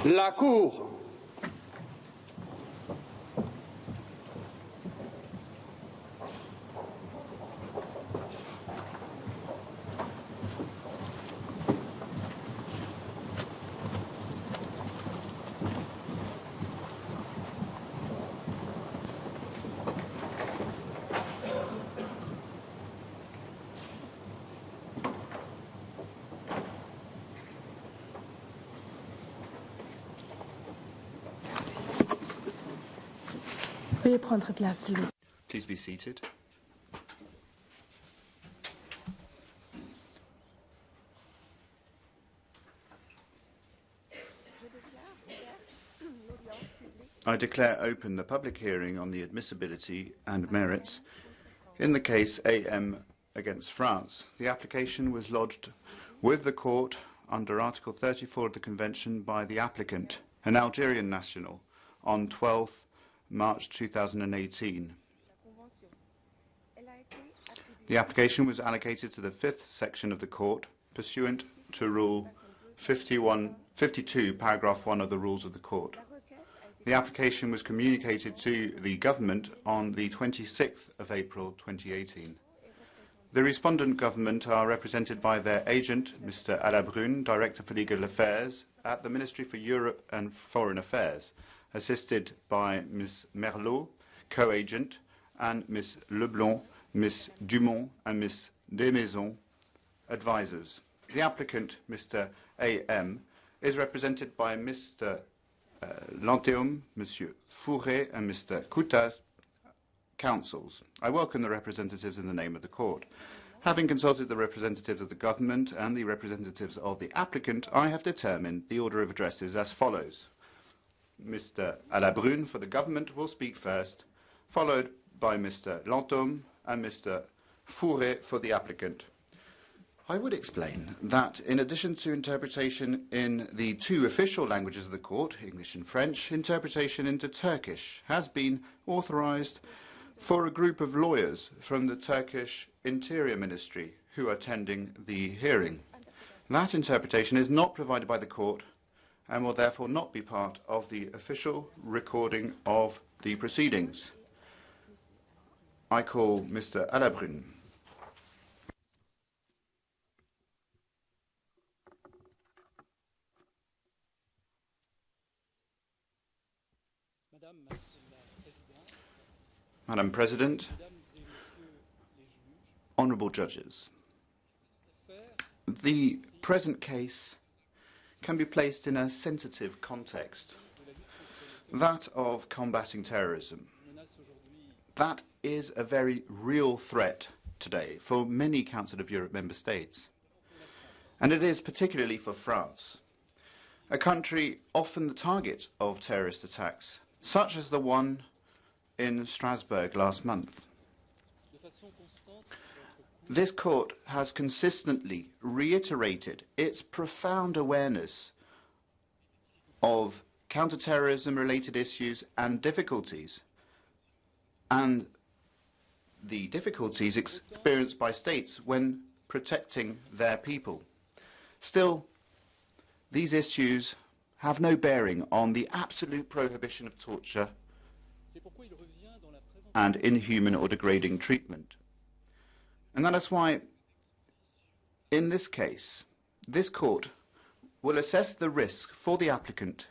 La Cour Veuillez prendre place, s'il vous plaît. Please be seated. I declare open the public hearing on the admissibility and merits in the case AM against France. The application was lodged with the court under Article 34 of the Convention by the applicant, an Algerian national, on 12th March 2018. The application was allocated to the fifth section of the court, pursuant to Rule 52, paragraph 1 of the Rules of the Court. The application was communicated to the government on the 26th of April 2018. The respondent government are represented by their agent, Mr. Alabrune, Director for Legal Affairs at the Ministry for Europe and Foreign Affairs, assisted by Ms. Merlot, co-agent, and Ms. Leblond, Ms. Dumont, and Ms. Desmaisons, advisors. The applicant, Mr. A.M., is represented by Mr. Lanteum, Monsieur Fouret, and Mr. Coutas, counsels. I welcome the representatives in the name of the court. Having consulted the representatives of the government and the representatives of the applicant, I have determined the order of addresses as follows. Mr. Alabrune for the government will speak first, followed by Mr. Lanteum and Mr. Fouret for the applicant. I would explain that in addition to interpretation in the two official languages of the court, English and French, interpretation into Turkish has been authorized for a group of lawyers from the Turkish Interior Ministry who are attending the hearing. That interpretation is not provided by the court and will therefore not be part of the official recording of the proceedings. I call Mr. Alabrune. Madam President, honourable judges, the present case can be placed in a sensitive context, that of combating terrorism. That is a very real threat today for many Council of Europe member states, and it is particularly for France, a country often the target of terrorist attacks, such as the one in Strasbourg last month. This court has consistently reiterated its profound awareness of counter-terrorism-related issues and difficulties, and the difficulties experienced by states when protecting their people. Still, these issues have no bearing on the absolute prohibition of torture and inhuman or degrading treatment. And that is why, in this case, this court will assess the risk for the applicant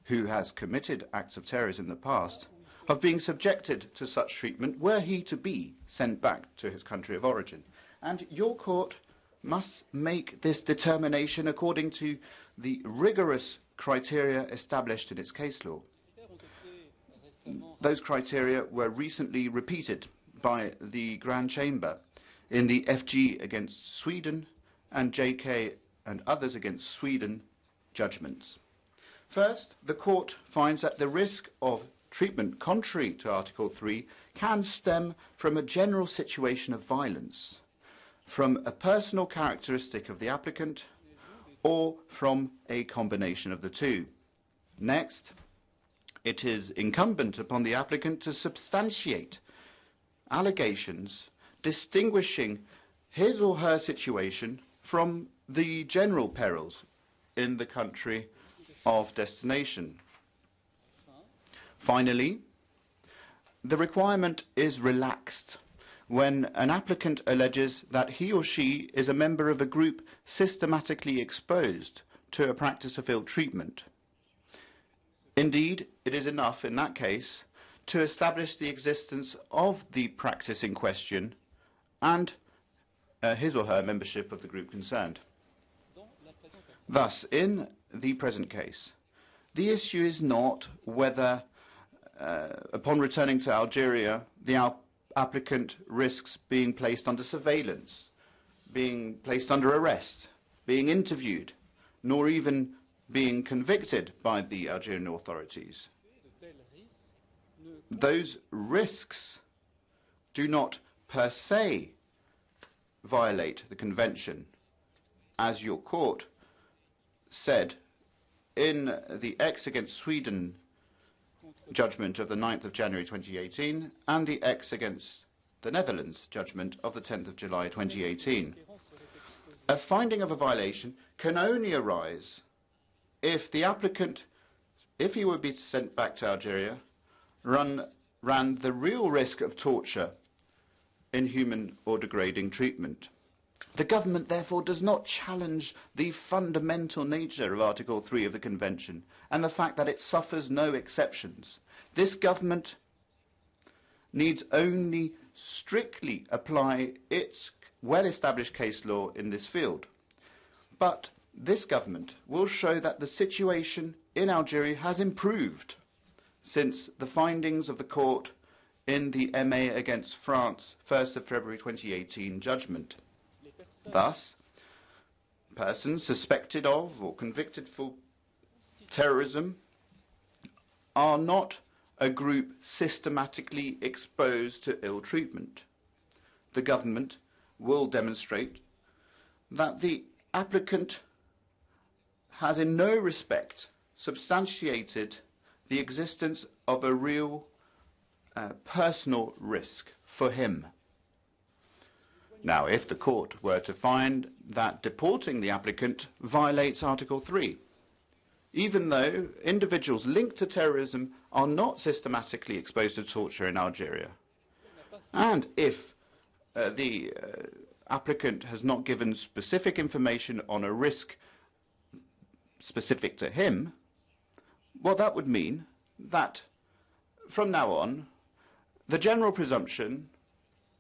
who has committed acts of terrorism in the past of being subjected to such treatment were he to be sent back to his country of origin. And your court must make this determination according to the rigorous criteria established in its case law. Those criteria were recently repeated by the Grand Chamber in the FG against Sweden and JK and others against Sweden judgments. First, the court finds that the risk of treatment contrary to Article 3 can stem from a general situation of violence, from a personal characteristic of the applicant, or from a combination of the two. Next, it is incumbent upon the applicant to substantiate allegations distinguishing his or her situation from the general perils in the country of destination. Finally, the requirement is relaxed when an applicant alleges that he or she is a member of a group systematically exposed to a practice of ill treatment. Indeed, it is enough in that case to establish the existence of the practice in question and his or her membership of the group concerned. Thus, in the present case, the issue is not whether, upon returning to Algeria, the applicant risks being placed under surveillance, being placed under arrest, being interviewed, nor even being convicted by the Algerian authorities. Those risks do not per se violate the convention, as your court said in the X against Sweden judgment of the 9th of January 2018 and the X against the Netherlands judgment of the 10th of July 2018. A finding of a violation can only arise if the applicant, if he would be sent back to Algeria, ran the real risk of torture, inhuman or degrading treatment. The government, therefore, does not challenge the fundamental nature of Article 3 of the Convention and the fact that it suffers no exceptions. This government needs only strictly apply its well-established case law in this field. But this government will show that the situation in Algeria has improved since the findings of the court in the MA against France 1st of February 2018 judgment. Thus, persons suspected of or convicted for terrorism are not a group systematically exposed to ill treatment. The government will demonstrate that the applicant has in no respect substantiated the existence of a real personal risk for him. Now, if the court were to find that deporting the applicant violates Article 3, even though individuals linked to terrorism are not systematically exposed to torture in Algeria, and if the applicant has not given specific information on a risk specific to him, well, that would mean that from now on, the general presumption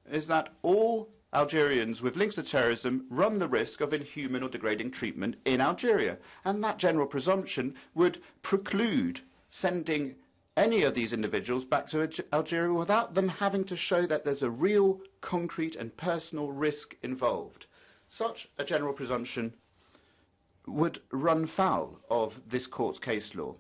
is that all Algerians with links to terrorism run the risk of inhuman or degrading treatment in Algeria. And that general presumption would preclude sending any of these individuals back to Algeria without them having to show that there's a real, concrete and personal risk involved. Such a general presumption would run foul of this court's case law.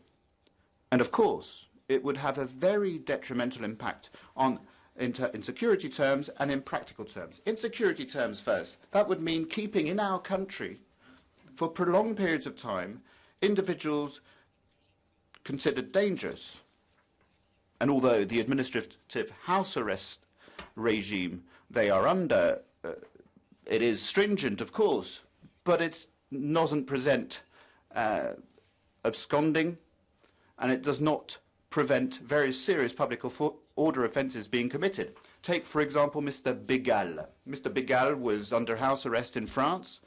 And of course, it would have a very detrimental impact on in security terms and in practical terms. In security terms first, that would mean keeping in our country for prolonged periods of time individuals considered dangerous. And although the administrative house arrest regime they are under, it is stringent, of course, but it doesn't present absconding, and it does not prevent very serious public order offences being committed. Take, for example, Mr. Bégal. Mr. Bégal was under house arrest in France,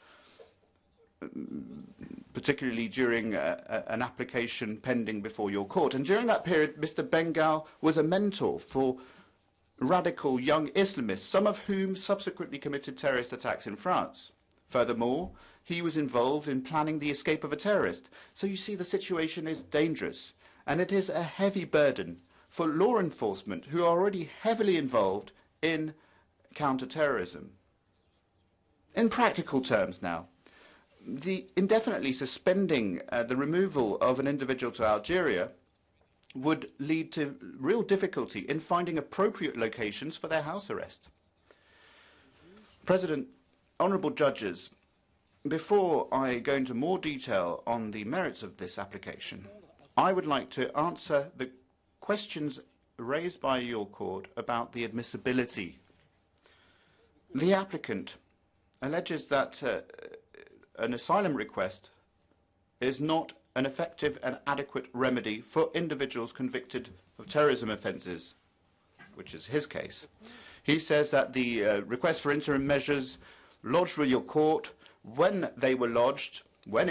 particularly during an application pending before your court. And during that period, Mr. Bégal was a mentor for radical young Islamists, some of whom subsequently committed terrorist attacks in France. Furthermore, he was involved in planning the escape of a terrorist. So you see, the situation is dangerous, and it is a heavy burden for law enforcement who are already heavily involved in counter-terrorism. In practical terms now, the indefinitely suspending the removal of an individual to Algeria would lead to real difficulty in finding appropriate locations for their house arrest. President, honourable judges, before I go into more detail on the merits of this application, I would like to answer the questions raised by your court about the admissibility. The applicant alleges that an asylum request is not an effective and adequate remedy for individuals convicted of terrorism offences, which is his case. He says that the request for interim measures lodged with your court, when it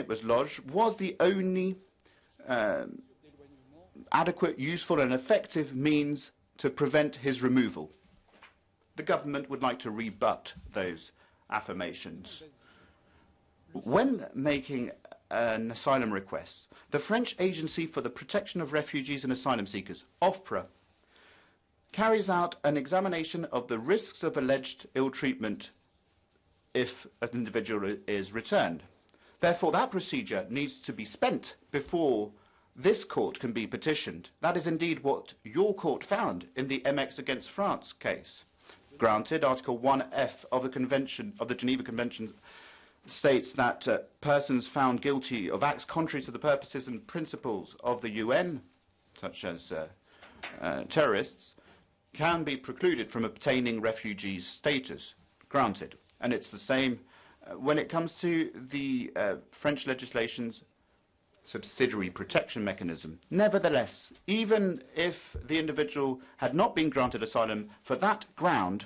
was lodged, was the only adequate, useful and effective means to prevent his removal. The government would like to rebut those affirmations. When making an asylum request, the French Agency for the Protection of Refugees and Asylum Seekers, OFPRA, carries out an examination of the risks of alleged ill treatment if an individual is returned. Therefore, that procedure needs to be spent before this court can be petitioned. That is indeed what your court found in the MX against France case. Granted, Article 1F of the Geneva Convention states that persons found guilty of acts contrary to the purposes and principles of the UN, such as terrorists, can be precluded from obtaining refugee status. Granted. And it's the same when it comes to the French legislation's subsidiary protection mechanism. Nevertheless, even if the individual had not been granted asylum for that ground,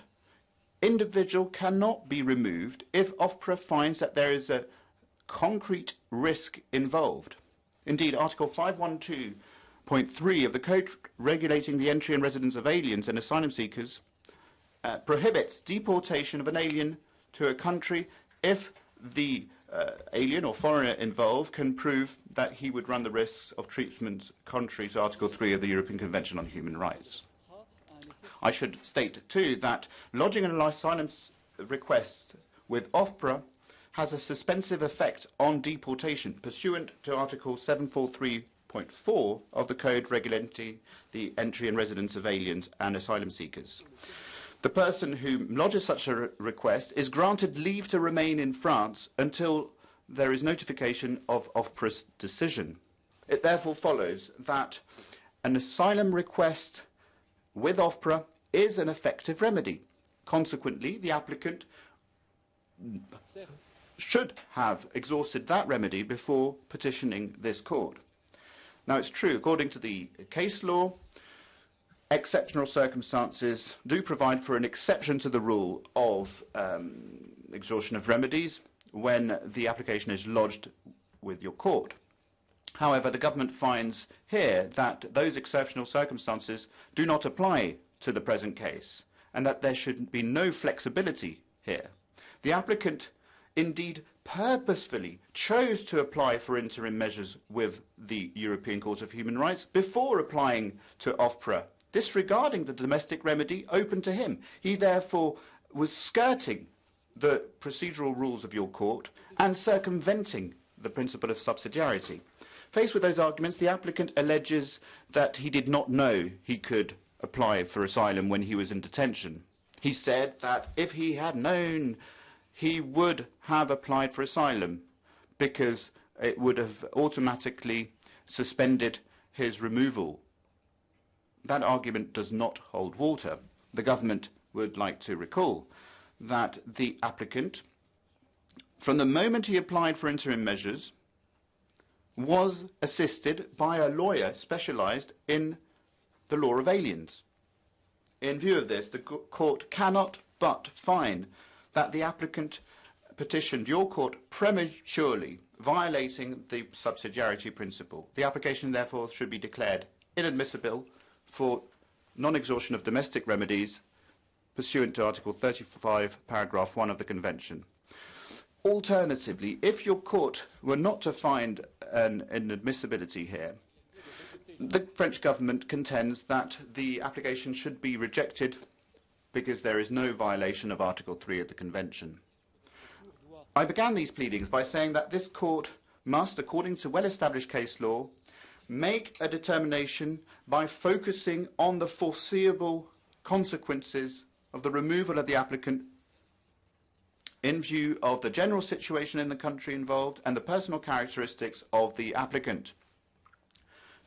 individual cannot be removed if OFPRA finds that there is a concrete risk involved. Indeed, Article 512.3 of the Code regulating the entry and residence of aliens and asylum seekers prohibits deportation of an alien to a country if the alien or foreigner involved can prove that he would run the risks of treatment contrary to Article 3 of the European Convention on Human Rights. I should state, too, that lodging an asylum request with OFPRA has a suspensive effect on deportation, pursuant to Article 743.4 of the Code regulating the entry and residence of aliens and asylum seekers. The person who lodges such a request is granted leave to remain in France until there is notification of OFPRA's decision. It therefore follows that an asylum request with OFPRA is an effective remedy. Consequently, the applicant should have exhausted that remedy before petitioning this court. Now, it's true, according to the case law, exceptional circumstances do provide for an exception to the rule of exhaustion of remedies when the application is lodged with your court. However, the government finds here that those exceptional circumstances do not apply to the present case and that there should be no flexibility here. The applicant indeed purposefully chose to apply for interim measures with the European Court of Human Rights before applying to OFPRA, disregarding the domestic remedy open to him. He therefore was skirting the procedural rules of your court and circumventing the principle of subsidiarity. Faced with those arguments, the applicant alleges that he did not know he could apply for asylum when he was in detention. He said that if he had known, he would have applied for asylum because it would have automatically suspended his removal. That argument does not hold water. The government would like to recall that the applicant, from the moment he applied for interim measures, was assisted by a lawyer specialised in the law of aliens. In view of this, the court cannot but find that the applicant petitioned your court prematurely, violating the subsidiarity principle. The application, therefore, should be declared inadmissible for non-exhaustion of domestic remedies pursuant to Article 35, paragraph 1 of the Convention. Alternatively, if your court were not to find an inadmissibility here, the French government contends that the application should be rejected because there is no violation of Article 3 of the Convention. I began these pleadings by saying that this court must, according to well-established case law, make a determination by focusing on the foreseeable consequences of the removal of the applicant in view of the general situation in the country involved and the personal characteristics of the applicant.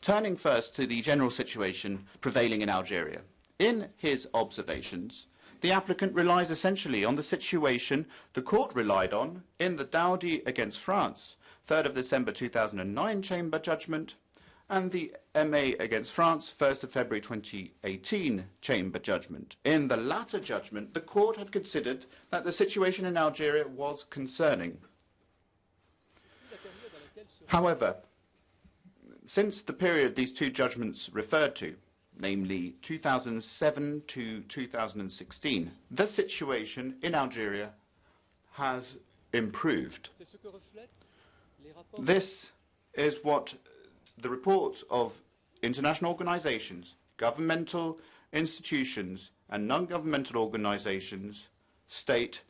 Turning first to the general situation prevailing in Algeria. In his observations, the applicant relies essentially on the situation the court relied on in the Daoudi against France, 3rd of December 2009 Chamber judgment, and the MA against France, 1st of February 2018 Chamber judgment. In the latter judgment, the court had considered that the situation in Algeria was concerning. However, since the period these two judgments referred to, namely 2007 to 2016, the situation in Algeria has improved. This is what the reports of international organizations, governmental institutions, and non-governmental organizations state.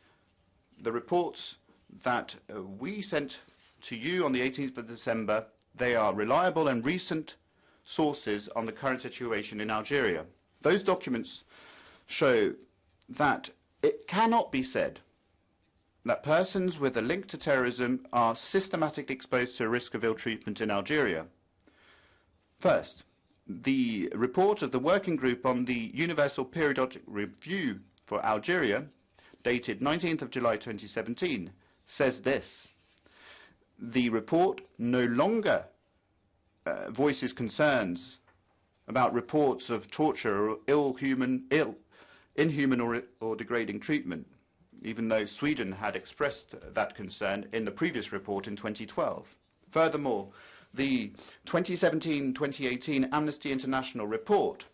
The reports that we sent to you on the 18th of December, they are reliable and recent sources on the current situation in Algeria. Those documents show that it cannot be said that persons with a link to terrorism are systematically exposed to a risk of ill treatment in Algeria. First, the report of the Working Group on the Universal Periodic Review for Algeria, dated 19th of July 2017, says this. The report no longer voices concerns about reports of torture or inhuman or degrading treatment, even though Sweden had expressed that concern in the previous report in 2012. Furthermore, the 2017-2018 Amnesty International report,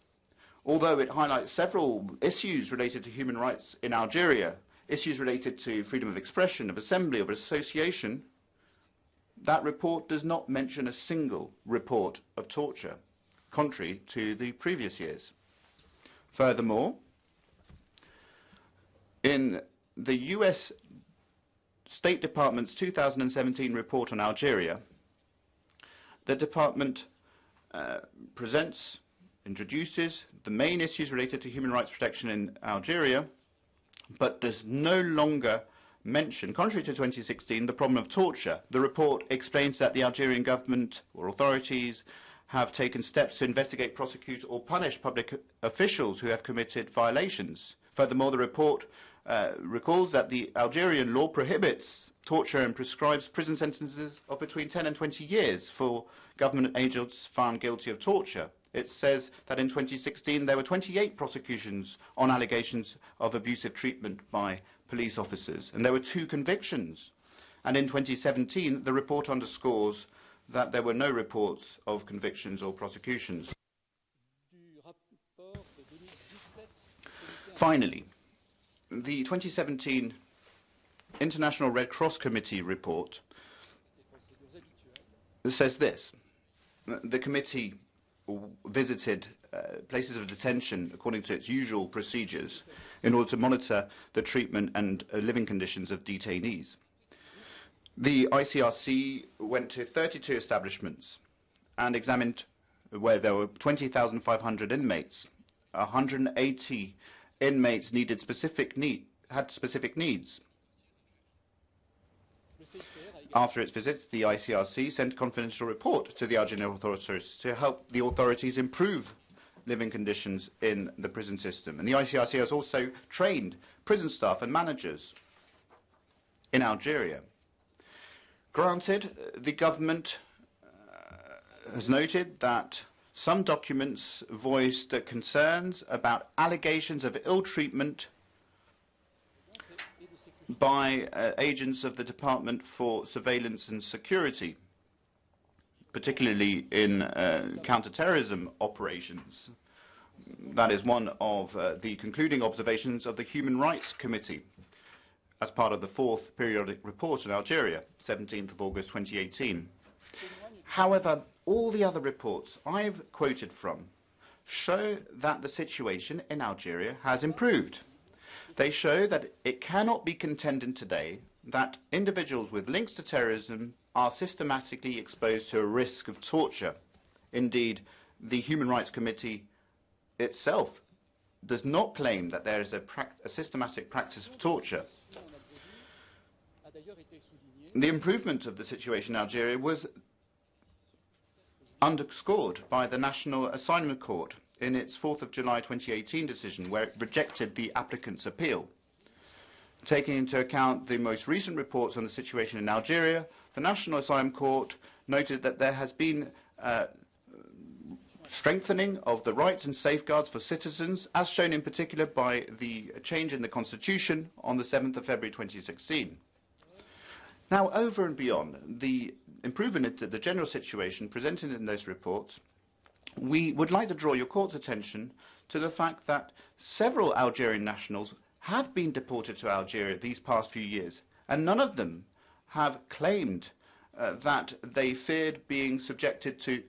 although it highlights several issues related to human rights in Algeria, issues related to freedom of expression, of assembly, of association, that report does not mention a single report of torture, contrary to the previous years. Furthermore, in the US State Department's 2017 report on Algeria, the department introduces the main issues related to human rights protection in Algeria, but does no longer mention, contrary to 2016, the problem of torture. The report explains that the Algerian government or authorities have taken steps to investigate, prosecute, or punish public officials who have committed violations. Furthermore, the report recalls that the Algerian law prohibits torture and prescribes prison sentences of between 10 and 20 years for government agents found guilty of torture. It says that in 2016 there were 28 prosecutions on allegations of abusive treatment by police officers, and there were 2 convictions. And in 2017, the report underscores that there were no reports of convictions or prosecutions. Finally, the 2017 International Red Cross Committee report says this. The committee visited places of detention according to its usual procedures in order to monitor the treatment and living conditions of detainees. The ICRC went to 32 establishments and examined where there were 20,500 inmates. 180 inmates had specific needs. After its visits, the ICRC sent a confidential report to the Algerian authorities to help the authorities improve living conditions in the prison system. And the ICRC has also trained prison staff and managers in Algeria. Granted, the government has noted that some documents voiced concerns about allegations of ill treatment by agents of the Department for Surveillance and Security, particularly in counter-terrorism operations. That is one of the concluding observations of the Human Rights Committee as part of the 4th periodic report in Algeria, 17th of August 2018. However, all the other reports I've quoted from show that the situation in Algeria has improved. They show that it cannot be contended today that individuals with links to terrorism are systematically exposed to a risk of torture. Indeed, the Human Rights Committee itself does not claim that there is a systematic practice of torture. The improvement of the situation in Algeria was underscored by the National Assignment Court in its 4th of July 2018 decision, where it rejected the applicant's appeal. Taking into account the most recent reports on the situation in Algeria, The National Asylum Court noted that there has been strengthening of the rights and safeguards for citizens, as shown in particular by the change in the Constitution on the 7th of February 2016. Now, over and beyond the improvement in the general situation presented in those reports, we would like to draw your court's attention to the fact that several Algerian nationals have been deported to Algeria these past few years, and none of them have claimed that they feared being subjected to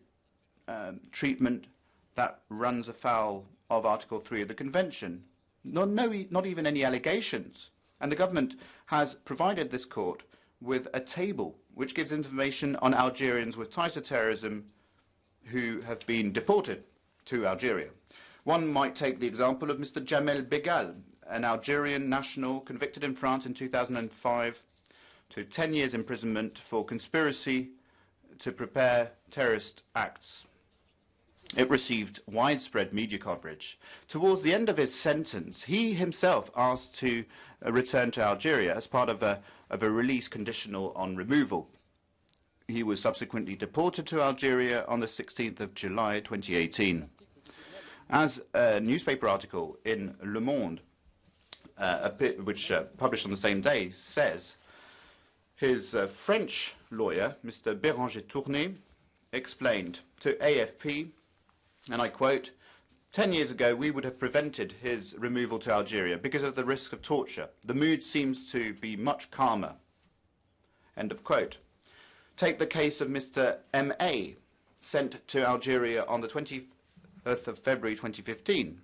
treatment that runs afoul of Article 3 of the Convention. Not even any allegations. And the government has provided this court with a table which gives information on Algerians with ties to terrorism who have been deported to Algeria. One might take the example of Mr. Jamel Begal, an Algerian national convicted in France in 2005 to 10 years imprisonment for conspiracy to prepare terrorist acts. It received widespread media coverage. Towards the end of his sentence, he himself asked to return to Algeria as part of a release conditional on removal. He was subsequently deported to Algeria on the 16th of July 2018. As a newspaper article in Le Monde, which published on the same day, says, his French lawyer, Mr. Béranger Tournay, explained to AFP, and I quote, 10 years ago, we would have prevented his removal to Algeria because of the risk of torture. The mood seems to be much calmer. End of quote. Take the case of Mr. M.A., sent to Algeria on the 20th of February 2015.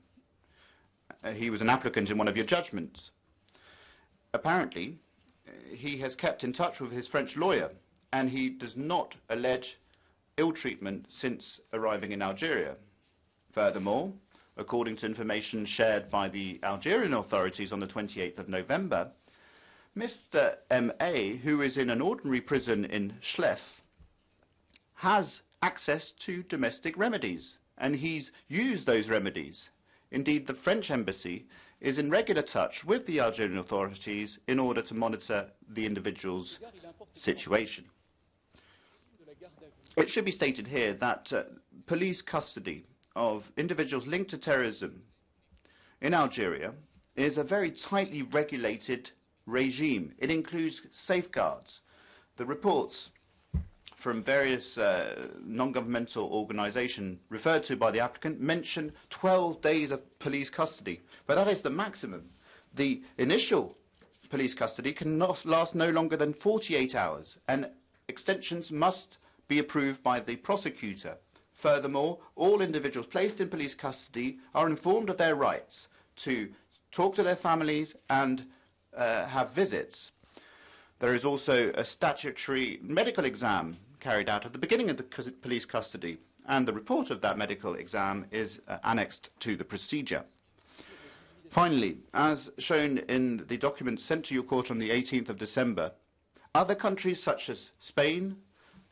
He was an applicant in one of your judgments. Apparently, he has kept in touch with his French lawyer, and he does not allege ill treatment since arriving in Algeria. Furthermore, according to information shared by the Algerian authorities on the 28th of November, Mr. M.A., who is in an ordinary prison in Schleff, has access to domestic remedies, and he's used those remedies. Indeed, the French embassy is in regular touch with the Algerian authorities in order to monitor the individual's situation. It should be stated here that police custody of individuals linked to terrorism in Algeria is a very tightly regulated regime. It includes safeguards. The reports from various non-governmental organisations referred to by the applicant mention 12 days of police custody, but that is the maximum. The initial police custody can last no longer than 48 hours, and extensions must be approved by the prosecutor. Furthermore, all individuals placed in police custody are informed of their rights to talk to their families and have visits. There is also a statutory medical exam carried out at the beginning of the police custody, and the report of that medical exam is annexed to the procedure. Finally, as shown in the document sent to your court on the 18th of December, other countries such as Spain,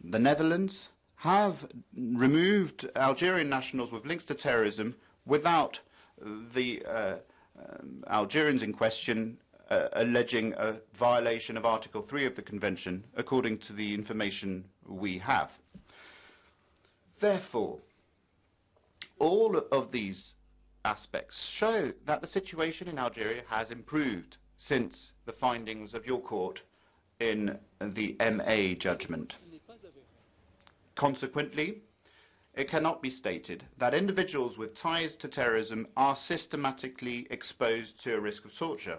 the Netherlands, have removed Algerian nationals with links to terrorism without the Algerians in question alleging a violation of Article 3 of the Convention, according to the information we have. Therefore, all of these aspects show that the situation in Algeria has improved since the findings of your court in the MA judgment. Consequently, it cannot be stated that individuals with ties to terrorism are systematically exposed to a risk of torture.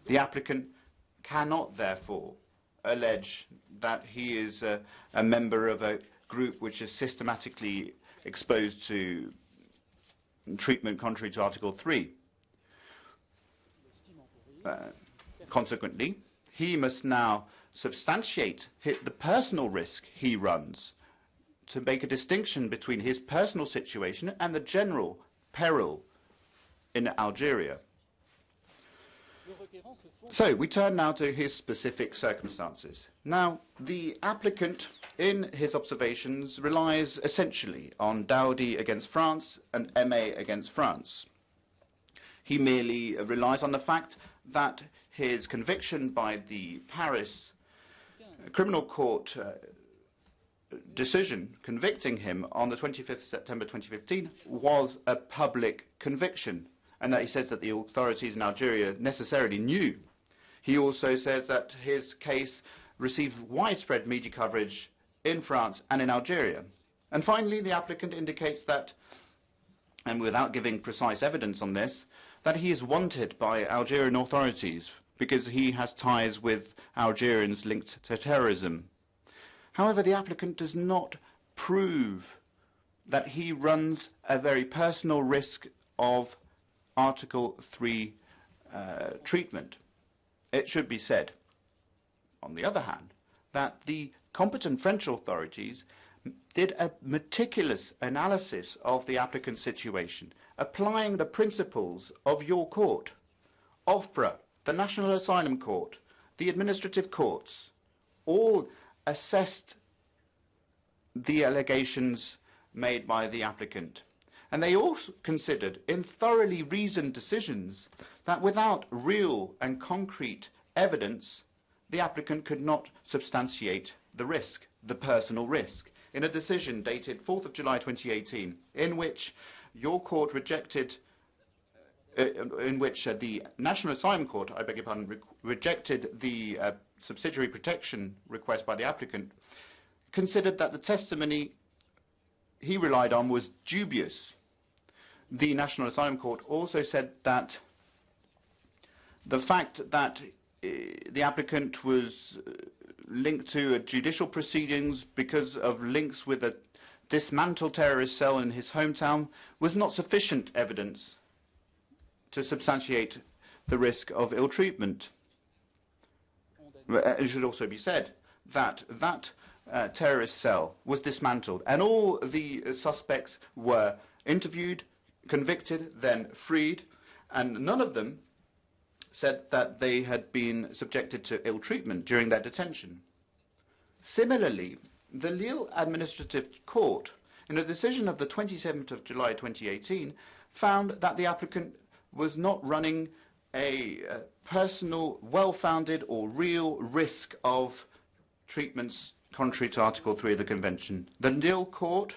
The applicant cannot, therefore, allege that he is a member of a group which is systematically exposed to treatment contrary to Article 3. Consequently, he must now substantiate the personal risk he runs to make a distinction between his personal situation and the general peril in Algeria. So we turn now to his specific circumstances. Now, the applicant, in his observations, relies essentially on Daoudi against France and MA against France. He merely relies on the fact that his conviction by the Paris criminal court decision convicting him on the 25th September 2015 was a public conviction, and that he says that the authorities in Algeria necessarily knew. He also says that his case received widespread media coverage in France and in Algeria. And finally, the applicant indicates that, and without giving precise evidence on this, that he is wanted by Algerian authorities because he has ties with Algerians linked to terrorism. However, the applicant does not prove that he runs a very personal risk of Article 3 treatment. It should be said, on the other hand, that the competent French authorities did a meticulous analysis of the applicant's situation, applying the principles of your court, OFPRA, the National Asylum Court, the administrative courts, all assessed the allegations made by the applicant. And they also considered, in thoroughly reasoned decisions, that without real and concrete evidence, the applicant could not substantiate the risk, the personal risk. In a decision dated 4th of July 2018, in which your court rejected, in which the National Asylum Court, I beg your pardon, rejected the subsidiary protection request by the applicant, considered that the testimony he relied on was dubious. The National Asylum Court also said that the fact that the applicant was linked to judicial proceedings because of links with a dismantled terrorist cell in his hometown was not sufficient evidence to substantiate the risk of ill treatment. It should also be said that that terrorist cell was dismantled and all the suspects were interviewed, convicted, then freed, and none of them said that they had been subjected to ill treatment during their detention. Similarly, the Lille Administrative Court, in a decision of the 27th of July 2018, found that the applicant was not running a personal, well-founded or real risk of treatments contrary to Article 3 of the Convention. The Lille Court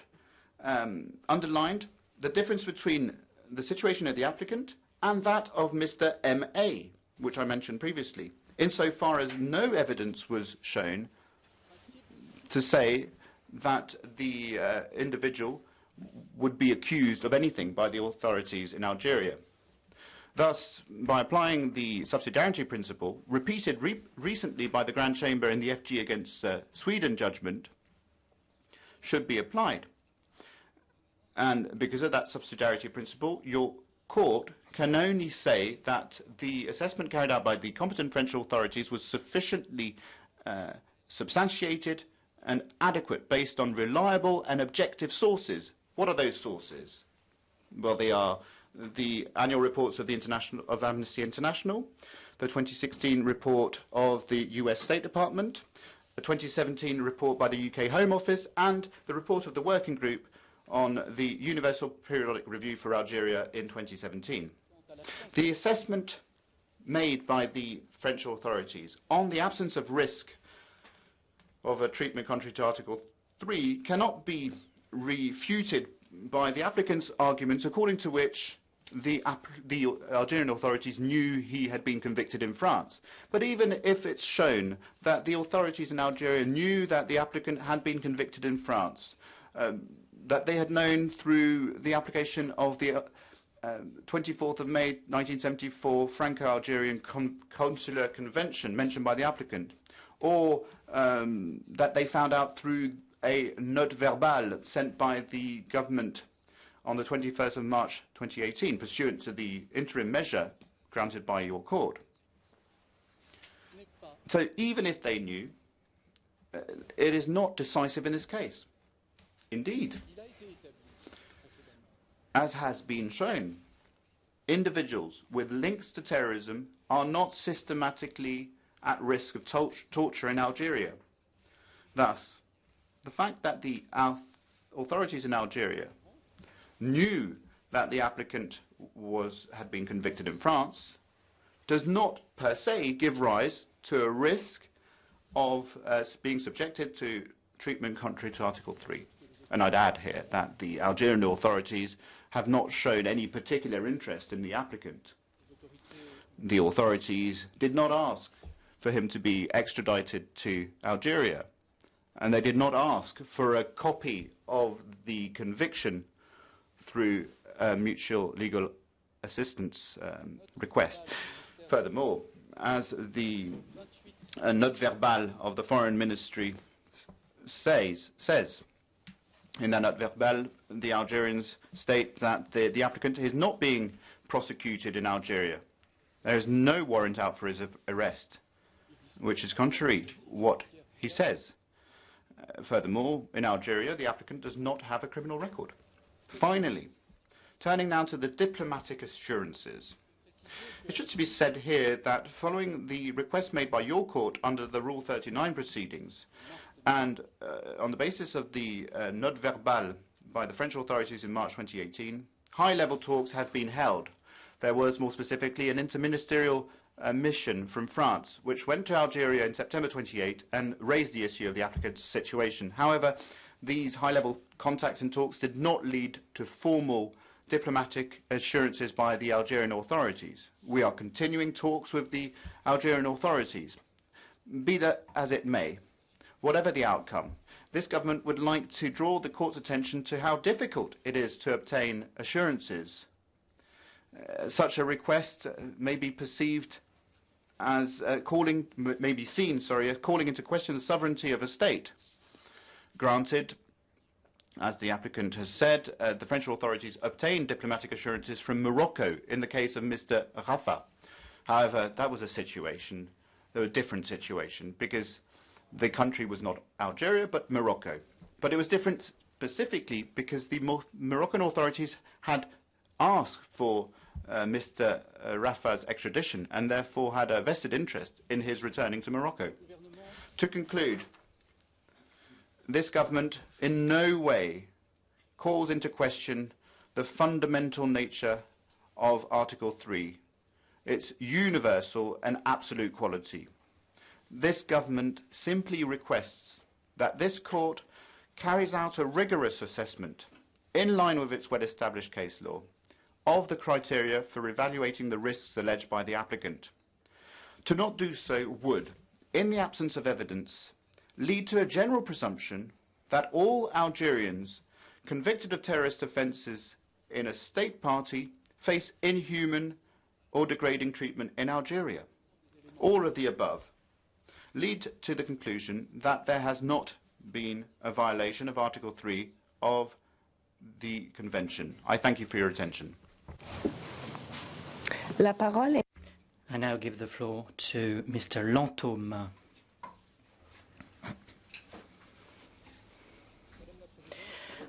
underlined the difference between the situation of the applicant and that of Mr. M.A., which I mentioned previously, insofar as no evidence was shown to say that the individual would be accused of anything by the authorities in Algeria. Thus, by applying the subsidiarity principle, repeated recently by the Grand Chamber in the FG against Sweden judgment, should be applied. And because of that subsidiarity principle, your court can only say that the assessment carried out by the competent French authorities was sufficiently substantiated and adequate based on reliable and objective sources. What are those sources? Well, they are the annual reports of Amnesty International, the 2016 report of the US State Department, the 2017 report by the UK Home Office, and the report of the Working Group on the Universal Periodic Review for Algeria in 2017. The assessment made by the French authorities on the absence of risk of a treatment contrary to Article 3 cannot be refuted by the applicant's arguments, according to which the Algerian authorities knew he had been convicted in France. But even if it's shown that the authorities in Algeria knew that the applicant had been convicted in France, that they had known through the application of the 24th of May 1974 Franco-Algerian Consular Convention mentioned by the applicant, or that they found out through a note verbale sent by the government on the 21st of March 2018, pursuant to the interim measure granted by your court. So even if they knew, it is not decisive in this case. Indeed, as has been shown, individuals with links to terrorism are not systematically at risk of torture in Algeria. Thus, the fact that the authorities in Algeria knew that the applicant had been convicted in France does not per se give rise to a risk of being subjected to treatment contrary to Article 3. And I'd add here that the Algerian authorities have not shown any particular interest in the applicant. The authorities did not ask for him to be extradited to Algeria, and they did not ask for a copy of the conviction through a mutual legal assistance request. Furthermore, as the note verbal of the Foreign Ministry says, in that note verbal, the Algerians state that the applicant is not being prosecuted in Algeria. There is no warrant out for his arrest, which is contrary to what he says. Furthermore, in Algeria, the applicant does not have a criminal record. Finally, turning now to the diplomatic assurances. It should be said here that following the request made by your court under the Rule 39 proceedings, and on the basis of the note verbal by the French authorities in March 2018, high-level talks have been held. There was, more specifically, an interministerial mission from France, which went to Algeria in September 28 and raised the issue of the applicant's situation. However, these high-level contacts and talks did not lead to formal diplomatic assurances by the Algerian authorities. We are continuing talks with the Algerian authorities. Be that as it may, whatever the outcome, this government would like to draw the court's attention to how difficult it is to obtain assurances. Such a request may be perceived as as calling into question the sovereignty of a state. Granted, as the applicant has said, the French authorities obtained diplomatic assurances from Morocco in the case of Mr. Rafa. However, that was a different situation, because the country was not Algeria, but Morocco. But it was different specifically because the Moroccan authorities had asked for Mr. Rafa's extradition and therefore had a vested interest in his returning to Morocco. To conclude, this government in no way calls into question the fundamental nature of Article 3, its universal and absolute quality. This government simply requests that this court carries out a rigorous assessment, in line with its well-established case law, of the criteria for evaluating the risks alleged by the applicant. To not do so would, in the absence of evidence, lead to a general presumption that all Algerians convicted of terrorist offences in a state party face inhuman or degrading treatment in Algeria. All of the above lead to the conclusion that there has not been a violation of Article 3 of the Convention. I thank you for your attention. La parole est... I now give the floor to Mr. Lantôme.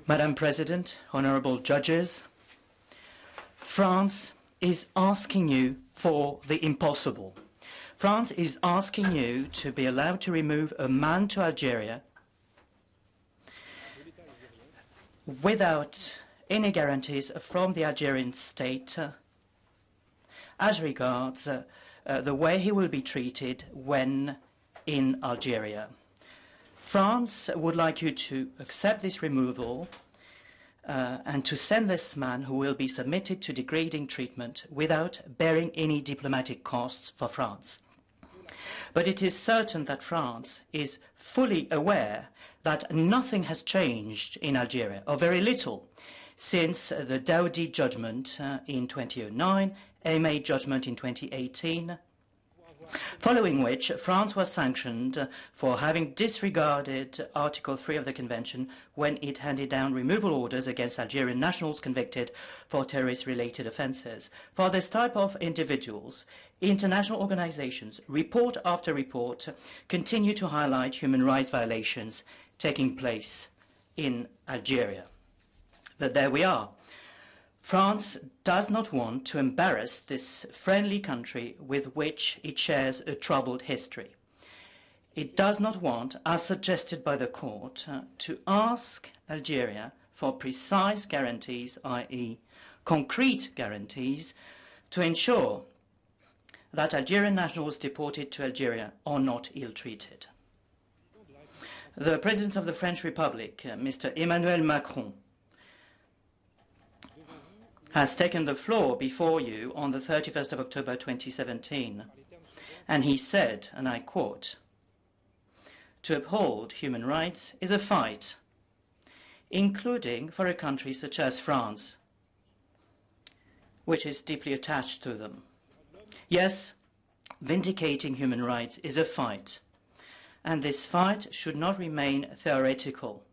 Madam President, honourable judges, France is asking you for the impossible. France is asking you to be allowed to remove a man to Algeria without any guarantees from the Algerian state as regards the way he will be treated when in Algeria. France would like you to accept this removal and to send this man, who will be submitted to degrading treatment, without bearing any diplomatic costs for France. But it is certain that France is fully aware that nothing has changed in Algeria, or very little, since the Daoudi judgment in 2009, Aimé judgment in 2018, following which France was sanctioned for having disregarded Article 3 of the Convention when it handed down removal orders against Algerian nationals convicted for terrorist-related offences. For this type of individuals, international organisations, report after report, continue to highlight human rights violations taking place in Algeria. But there we are. France does not want to embarrass this friendly country with which it shares a troubled history. It does not want, as suggested by the court, to ask Algeria for precise guarantees, i.e. concrete guarantees, to ensure that Algerian nationals deported to Algeria are not ill-treated. The President of the French Republic, Mr. Emmanuel Macron, has taken the floor before you on the 31st of October 2017, and he said, and I quote, "To uphold human rights is a fight, including for a country such as France, which is deeply attached to them. Yes, vindicating human rights is a fight, and this fight should not remain theoretical,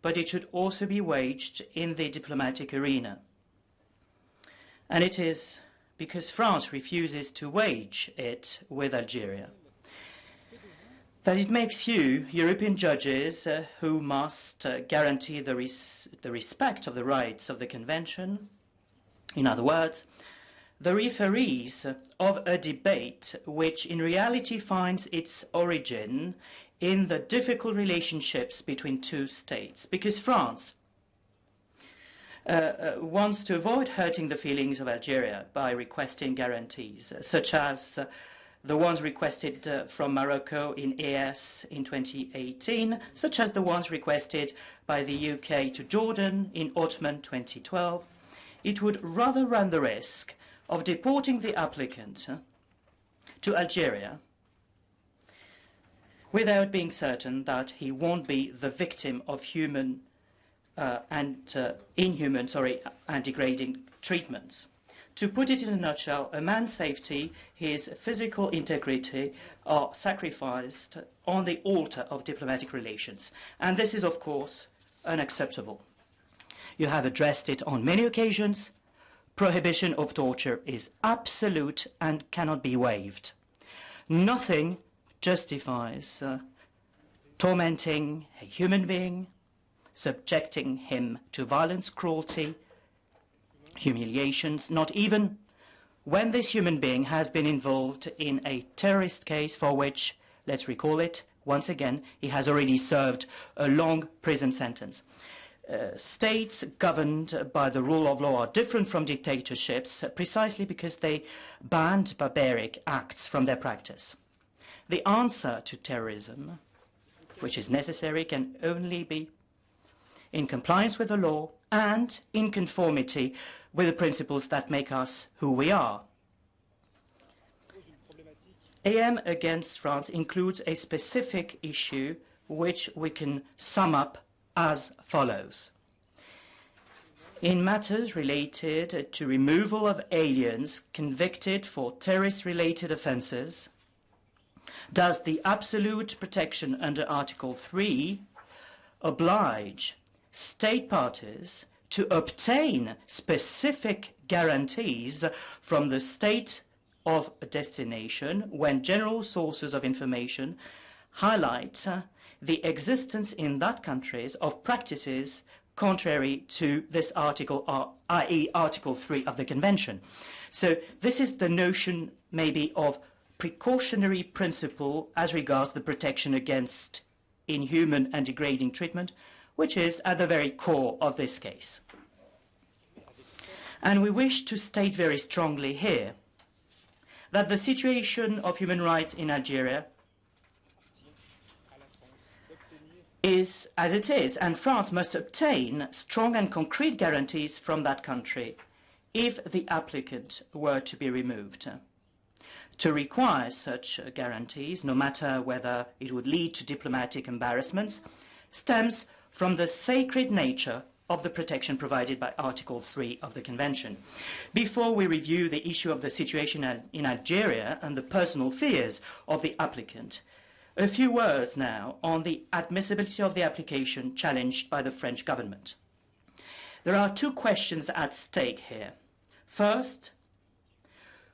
but it should also be waged in the diplomatic arena. And it is because France refuses to wage it with Algeria that it makes you, European judges, who must guarantee the respect of the rights of the Convention, in other words, the referees of a debate which in reality finds its origin in the difficult relationships between two states, because France wants to avoid hurting the feelings of Algeria by requesting guarantees, such as the ones requested from Morocco in ES in 2018, such as the ones requested by the UK to Jordan in autumn 2012. It would rather run the risk of deporting the applicant to Algeria without being certain that he won't be the victim of inhuman and degrading treatments. To put it in a nutshell, a man's safety, his physical integrity are sacrificed on the altar of diplomatic relations. And this is, of course, unacceptable. You have addressed it on many occasions. Prohibition of torture is absolute and cannot be waived. Nothing justifies tormenting a human being, subjecting him to violence, cruelty, humiliations, not even when this human being has been involved in a terrorist case for which, let's recall it, once again, he has already served a long prison sentence. States governed by the rule of law are different from dictatorships precisely because they banned barbaric acts from their practice. The answer to terrorism, which is necessary, can only be in compliance with the law and in conformity with the principles that make us who we are. AM against France includes a specific issue which we can sum up as follows. In matters related to removal of aliens convicted for terrorist-related offences, does the absolute protection under Article 3 oblige state parties to obtain specific guarantees from the state of destination when general sources of information highlight the existence in that country of practices contrary to this article, i.e. Article 3 of the Convention. So this is the notion maybe of precautionary principle as regards the protection against inhuman and degrading treatment, which is at the very core of this case. And we wish to state very strongly here that the situation of human rights in Algeria is as it is, and France must obtain strong and concrete guarantees from that country if the applicant were to be removed. To require such guarantees, no matter whether it would lead to diplomatic embarrassments, stems from the sacred nature of the protection provided by Article 3 of the Convention. Before we review the issue of the situation in Algeria and the personal fears of the applicant, a few words now on the admissibility of the application challenged by the French government. There are two questions at stake here. First,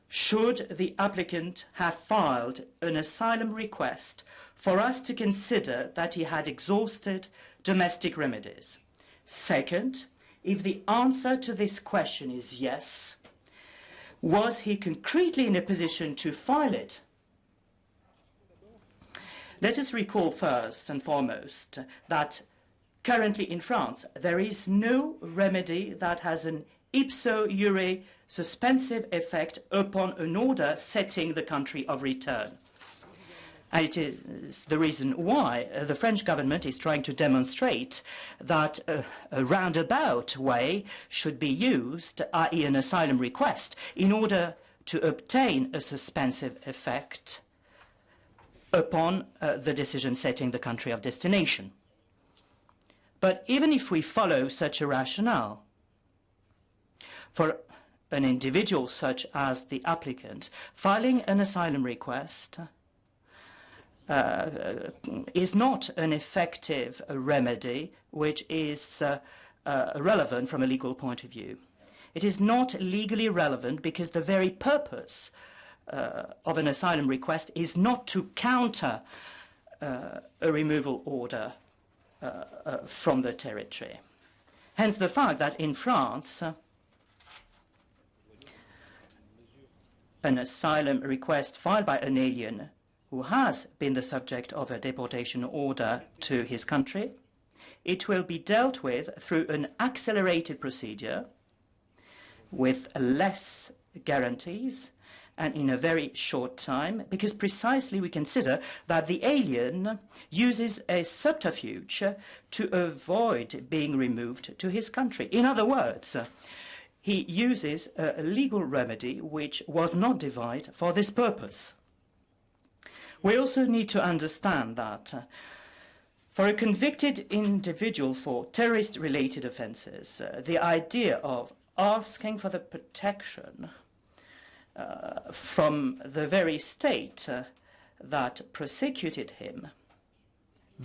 should the applicant have filed an asylum request for us to consider that he had exhausted domestic remedies? Second, if the answer to this question is yes, was he concretely in a position to file it? Let us recall first and foremost that currently in France there is no remedy that has an ipso iure suspensive effect upon an order setting the country of return. And it is the reason why the French government is trying to demonstrate that a roundabout way should be used, i.e. an asylum request, in order to obtain a suspensive effect upon the decision setting the country of destination. But even if we follow such a rationale, for an individual such as the applicant, filing an asylum request is not an effective remedy which is relevant from a legal point of view. It is not legally relevant because the very purpose of an asylum request is not to counter a removal order from the territory. Hence the fact that in France, an asylum request filed by an alien who has been the subject of a deportation order to his country, it will be dealt with through an accelerated procedure with less guarantees and in a very short time, because precisely we consider that the alien uses a subterfuge to avoid being removed to his country. In other words, he uses a legal remedy which was not devised for this purpose. We also need to understand that for a convicted individual for terrorist-related offences, the idea of asking for the protection from the very state that prosecuted him,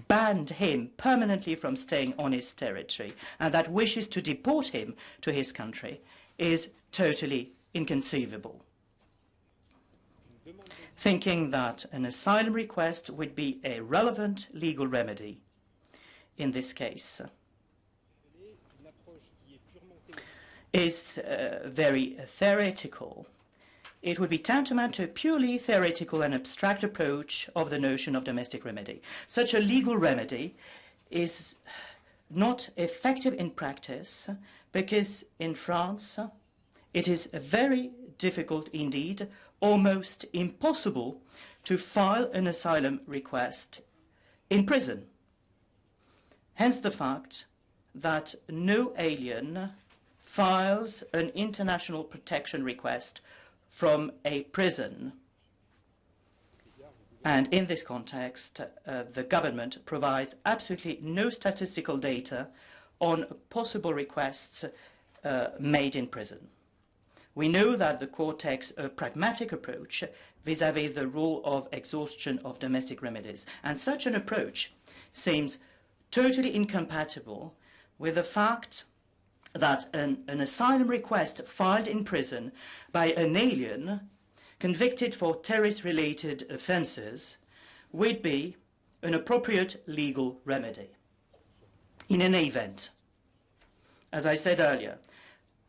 banned him permanently from staying on his territory, and that wishes to deport him to his country is totally inconceivable. Thinking that an asylum request would be a relevant legal remedy in this case is very theoretical. It would be tantamount to a purely theoretical and abstract approach of the notion of domestic remedy. Such a legal remedy is not effective in practice because in France it is very difficult indeed, almost impossible, to file an asylum request in prison. Hence the fact that no alien files an international protection request from a prison. And in this context, the government provides absolutely no statistical data on possible requests made in prison. We know that the court takes a pragmatic approach vis-à-vis the rule of exhaustion of domestic remedies, and such an approach seems totally incompatible with the fact that an asylum request filed in prison by an alien convicted for terrorist-related offences would be an appropriate legal remedy. In any event, as I said earlier,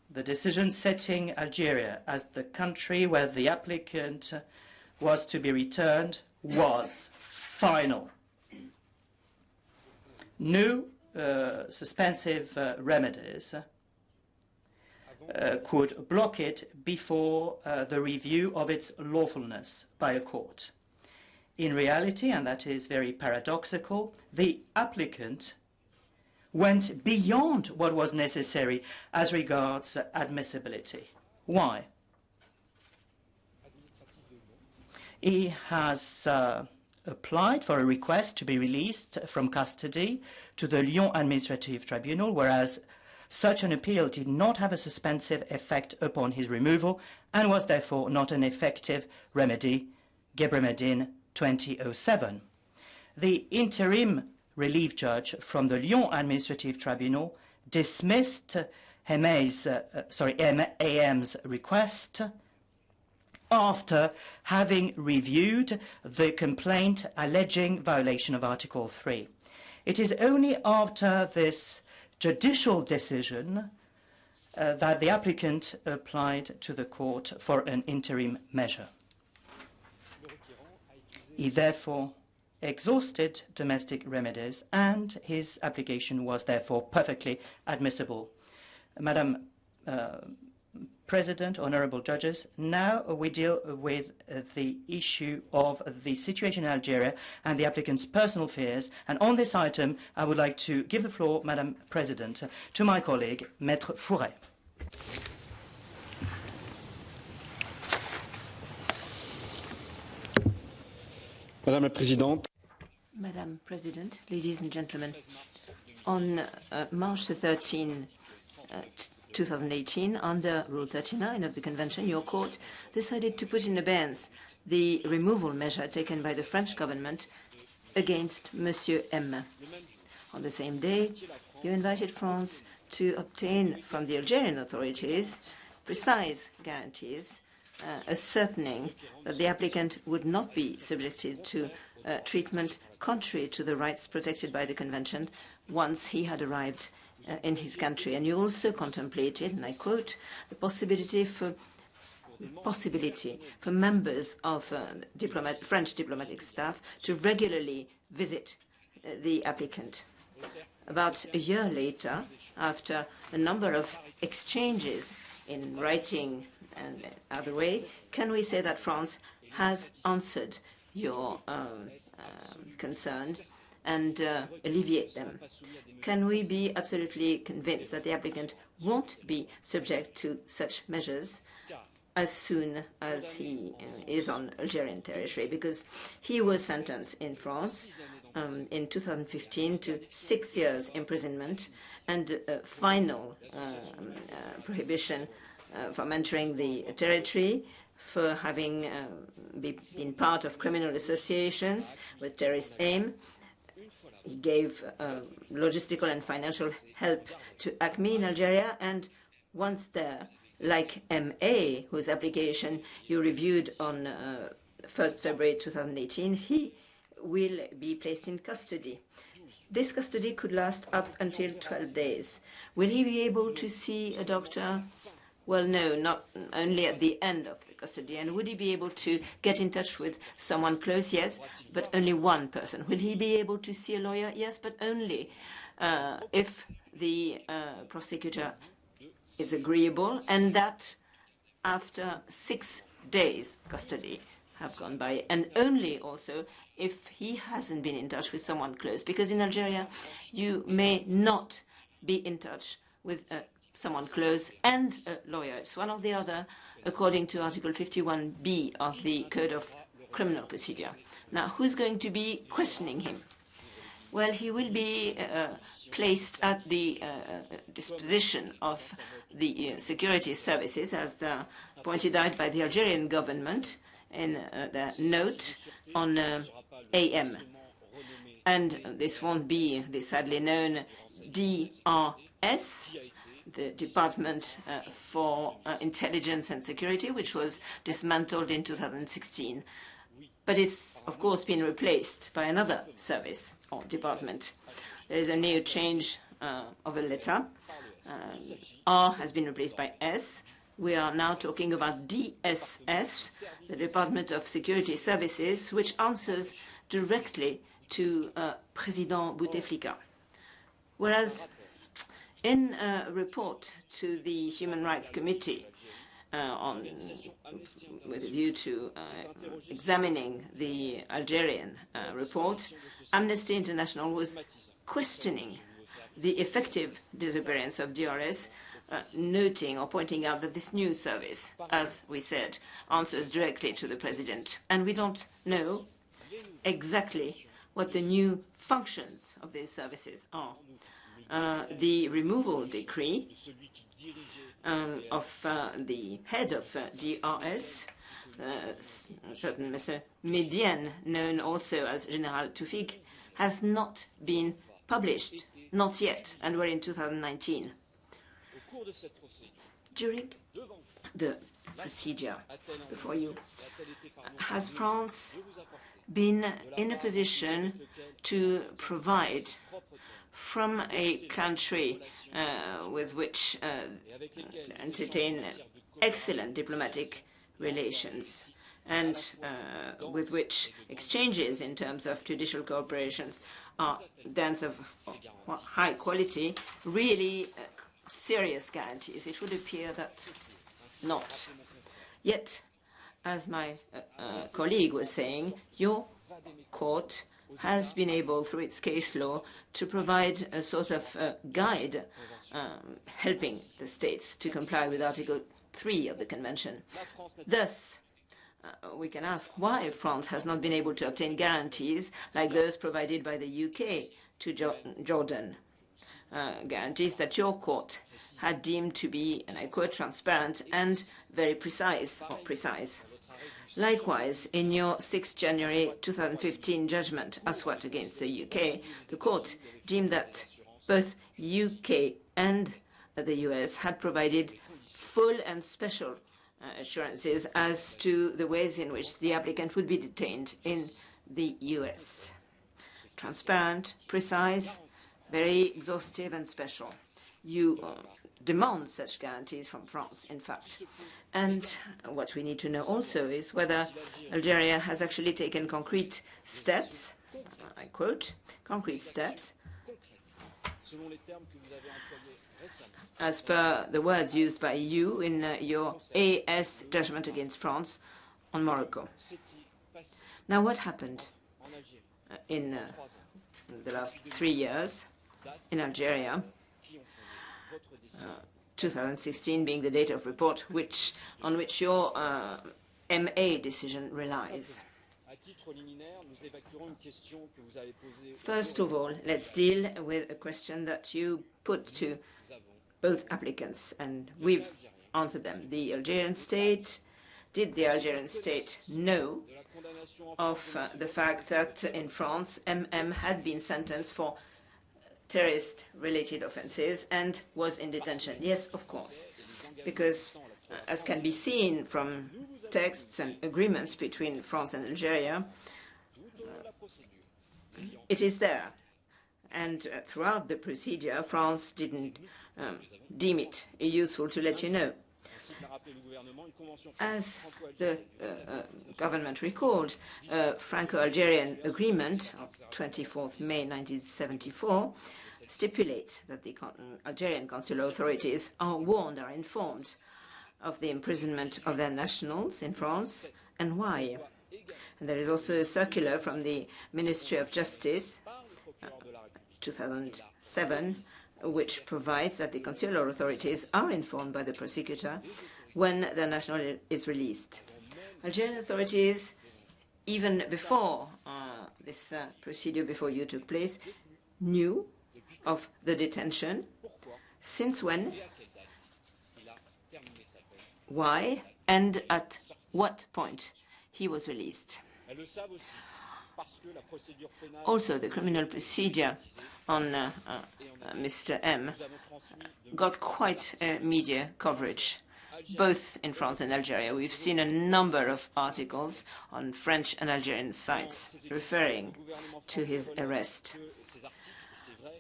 the decision setting Algeria as the country where the applicant was to be returned was final. No suspensive remedies could block it before the review of its lawfulness by a court. In reality, and that is very paradoxical, the applicant went beyond what was necessary as regards admissibility. Why? He has applied for a request to be released from custody to the Lyon Administrative Tribunal, whereas such an appeal did not have a suspensive effect upon his removal and was therefore not an effective remedy, Gebremedin 2007. The interim relief judge from the Lyon Administrative Tribunal dismissed AM's request after having reviewed the complaint alleging violation of Article 3. It is only after this judicial decision that the applicant applied to the court for an interim measure. He therefore exhausted domestic remedies and his application was therefore perfectly admissible. Madam President, honourable judges, now we deal with the issue of the situation in Algeria and the applicant's personal fears. And on this item, I would like to give the floor, Madam President, to my colleague, Maître Fouret. Madame la Présidente. Madam President, ladies and gentlemen, on March 13, 2018, under Rule 39 of the Convention, your court decided to put in abeyance the removal measure taken by the French government against Monsieur M. On the same day, you invited France to obtain from the Algerian authorities precise guarantees ascertaining that the applicant would not be subjected to treatment contrary to the rights protected by the Convention once he had arrived in his country. And you also contemplated, and I quote, the possibility for members of French diplomatic staff to regularly visit the applicant. About a year later, after a number of exchanges in writing and other way, can we say that France has answered your concerns and alleviate them? Can we be absolutely convinced that the applicant won't be subject to such measures as soon as he is on Algerian territory? Because he was sentenced in France in 2015 to 6 years imprisonment and final prohibition from entering the territory, for having been part of criminal associations with terrorist aim. He gave logistical and financial help to ACME in Algeria, and once there, like MA, whose application you reviewed on 1st February 2018, he will be placed in custody. This custody could last up until 12 days. Will he be able to see a doctor? Well, no, not only at the end of the custody. And would he be able to get in touch with someone close? Yes, but only one person. Will he be able to see a lawyer? Yes, but only if the prosecutor is agreeable, and that after 6 days custody have gone by, and only also if he hasn't been in touch with someone close. Because in Algeria, you may not be in touch with someone close and a lawyer. It's one or the other, according to Article 51B of the Code of Criminal Procedure. Now, who's going to be questioning him? Well, he will be placed at the disposition of the security services, as pointed out by the Algerian government in the note on AM. And this won't be the sadly known DRS, the Department for Intelligence and Security, which was dismantled in 2016. But it's, of course, been replaced by another service or department. There is only a change of a letter. R has been replaced by S. We are now talking about DSS, the Department of Security Services, which answers directly to President Bouteflika. Whereas in a report to the Human Rights Committee with a view to examining the Algerian report, Amnesty International was questioning the effective disappearance of DRS, noting or pointing out that this new service, as we said, answers directly to the president. And we don't know exactly what the new functions of these services are. The removal decree of the head of DRS, certain Mr. Medienne, known also as General Toufik, has not been published, not yet, and we're in 2019. During the procedure before you, has France been in a position to provide from a country with which entertain excellent diplomatic relations and with which exchanges in terms of judicial cooperations are thence of high quality, really serious guarantees? It would appear that not. Yet, as my colleague was saying, your court has been able, through its case law, to provide a sort of guide helping the states to comply with Article 3 of the Convention. Thus, we can ask why France has not been able to obtain guarantees like those provided by the UK to Jordan, guarantees that your court had deemed to be, and I quote, transparent and very precise. Likewise, in your 6 January 2015 judgment, Aswat against the UK, the court deemed that both UK and the US had provided full and special assurances as to the ways in which the applicant would be detained in the US. Transparent, precise, very exhaustive and special. You demand such guarantees from France, in fact. And what we need to know also is whether Algeria has actually taken concrete steps, I quote, concrete steps, as per the words used by you in your AS judgment against France on Morocco. Now, what happened in the last 3 years in Algeria, 2016 being the date of report on which your MA decision relies? First of all, let's deal with a question that you put to both applicants, and we've answered them. The Algerian state, did the Algerian state know of the fact that in France, MM had been sentenced for terrorist-related offences and was in detention? Yes, of course, because as can be seen from texts and agreements between France and Algeria, it is there. And throughout the procedure, France didn't deem it useful to let you know. As the government recalled, a Franco-Algerian agreement of 24th May 1974 stipulates that the Algerian consular authorities are warned, are informed of the imprisonment of their nationals in France and why. And there is also a circular from the Ministry of Justice, 2007, which provides that the consular authorities are informed by the prosecutor when the national is released. Algerian authorities, even before this procedure before you took place, knew of the detention. Since when, why, and at what point he was released. Also, the criminal procedure on Mr. M got quite media coverage, both in France and Algeria. We've seen a number of articles on French and Algerian sites referring to his arrest.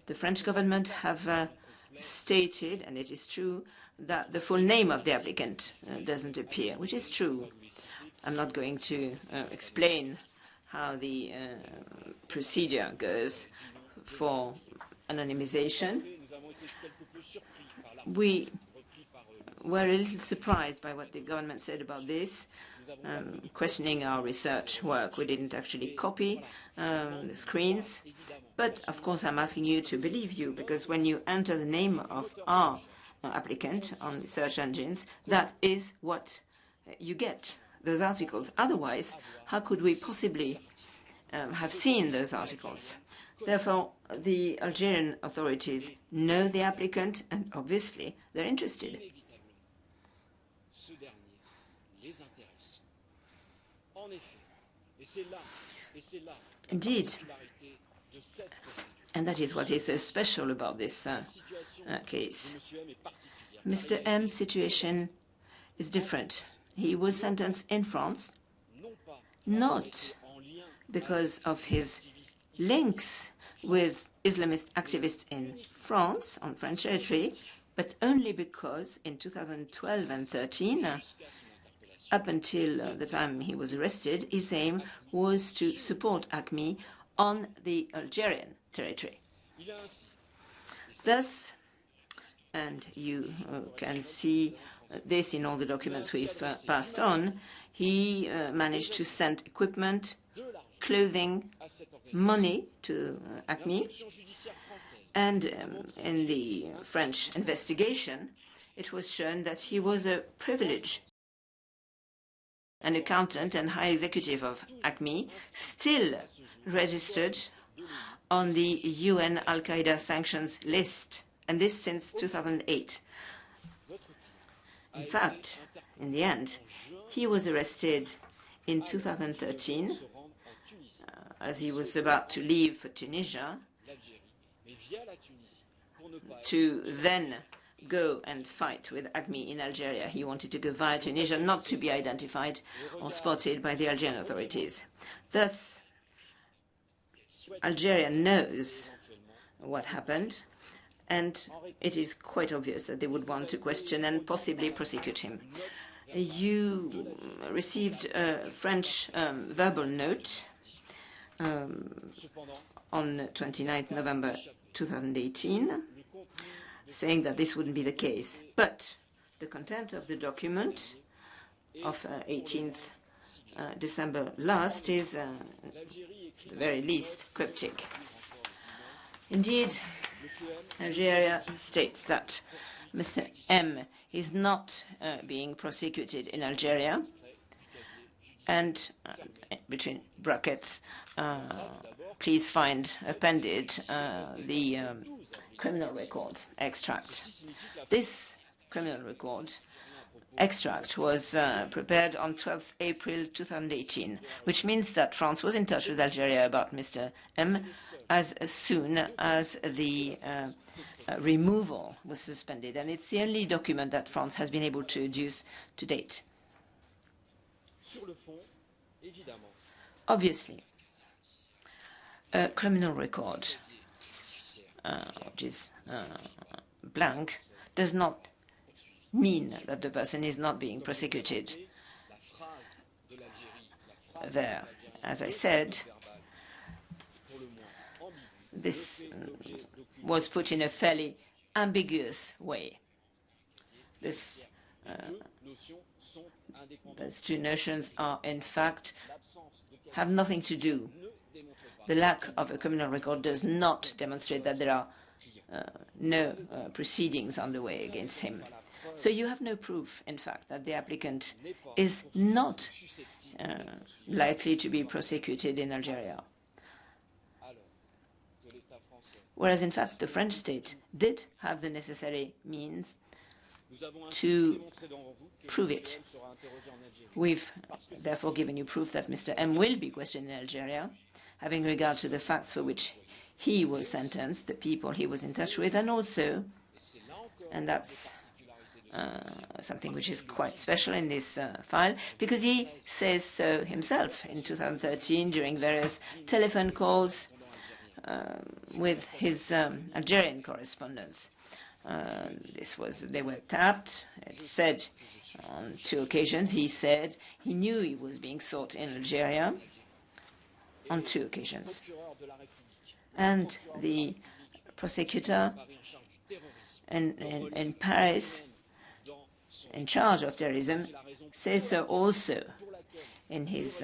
The French government have stated, and it is true, that the full name of the applicant doesn't appear, which is true. I'm not going to explain how the procedure goes for anonymization. We were a little surprised by what the government said about this, questioning our research work. We didn't actually copy the screens, but of course I'm asking you to believe you, because when you enter the name of our applicant on the search engines, that is what you get, those articles. Otherwise, how could we possibly have seen those articles? Therefore, the Algerian authorities know the applicant, and obviously they're interested. Indeed, and that is what is so special about this case. Mr. M's situation is different. He was sentenced in France, not because of his links with Islamist activists in France, on French territory, but only because in 2012 and 13, up until the time he was arrested, his aim was to support ACME on the Algerian territory. Thus, and you can see this in all the documents we've passed on, he managed to send equipment, clothing, money to ACME. And in the French investigation, it was shown that he was a privileged an accountant and high executive of ACME, still registered on the UN Al-Qaeda sanctions list, and this since 2008. In fact, in the end, he was arrested in 2013 as he was about to leave for Tunisia to then go and fight with ACME in Algeria. He wanted to go via Tunisia, not to be identified or spotted by the Algerian authorities. Thus, Algeria knows what happened, and it is quite obvious that they would want to question and possibly prosecute him. You received a French verbal note on 29th November 2018, saying that this wouldn't be the case. But the content of the document of 18th December last is, at the very least, cryptic. Indeed, Algeria states that Mr. M is not being prosecuted in Algeria, and between brackets, please find appended the criminal record extract. This criminal record extract was prepared on 12th April 2018, which means that France was in touch with Algeria about Mr. M as soon as the removal was suspended, and it's the only document that France has been able to adduce to date. Obviously, a criminal record, which is blank, does not mean that the person is not being prosecuted. There, as I said, this was put in a fairly ambiguous way. Those two notions are, in fact, have nothing to do. The lack of a criminal record does not demonstrate that there are no proceedings underway against him. So you have no proof, in fact, that the applicant is not likely to be prosecuted in Algeria. Whereas, in fact, the French state did have the necessary means to prove it. We've therefore given you proof that Mr. M will be questioned in Algeria, having regard to the facts for which he was sentenced, the people he was in touch with, and also, and that's something which is quite special in this file, because he says so himself in 2013 during various telephone calls with his Algerian correspondents. They were tapped. It said on 2 occasions, he said he knew he was being sought in Algeria on 2 occasions. And the prosecutor in Paris, in charge of terrorism, says so also in his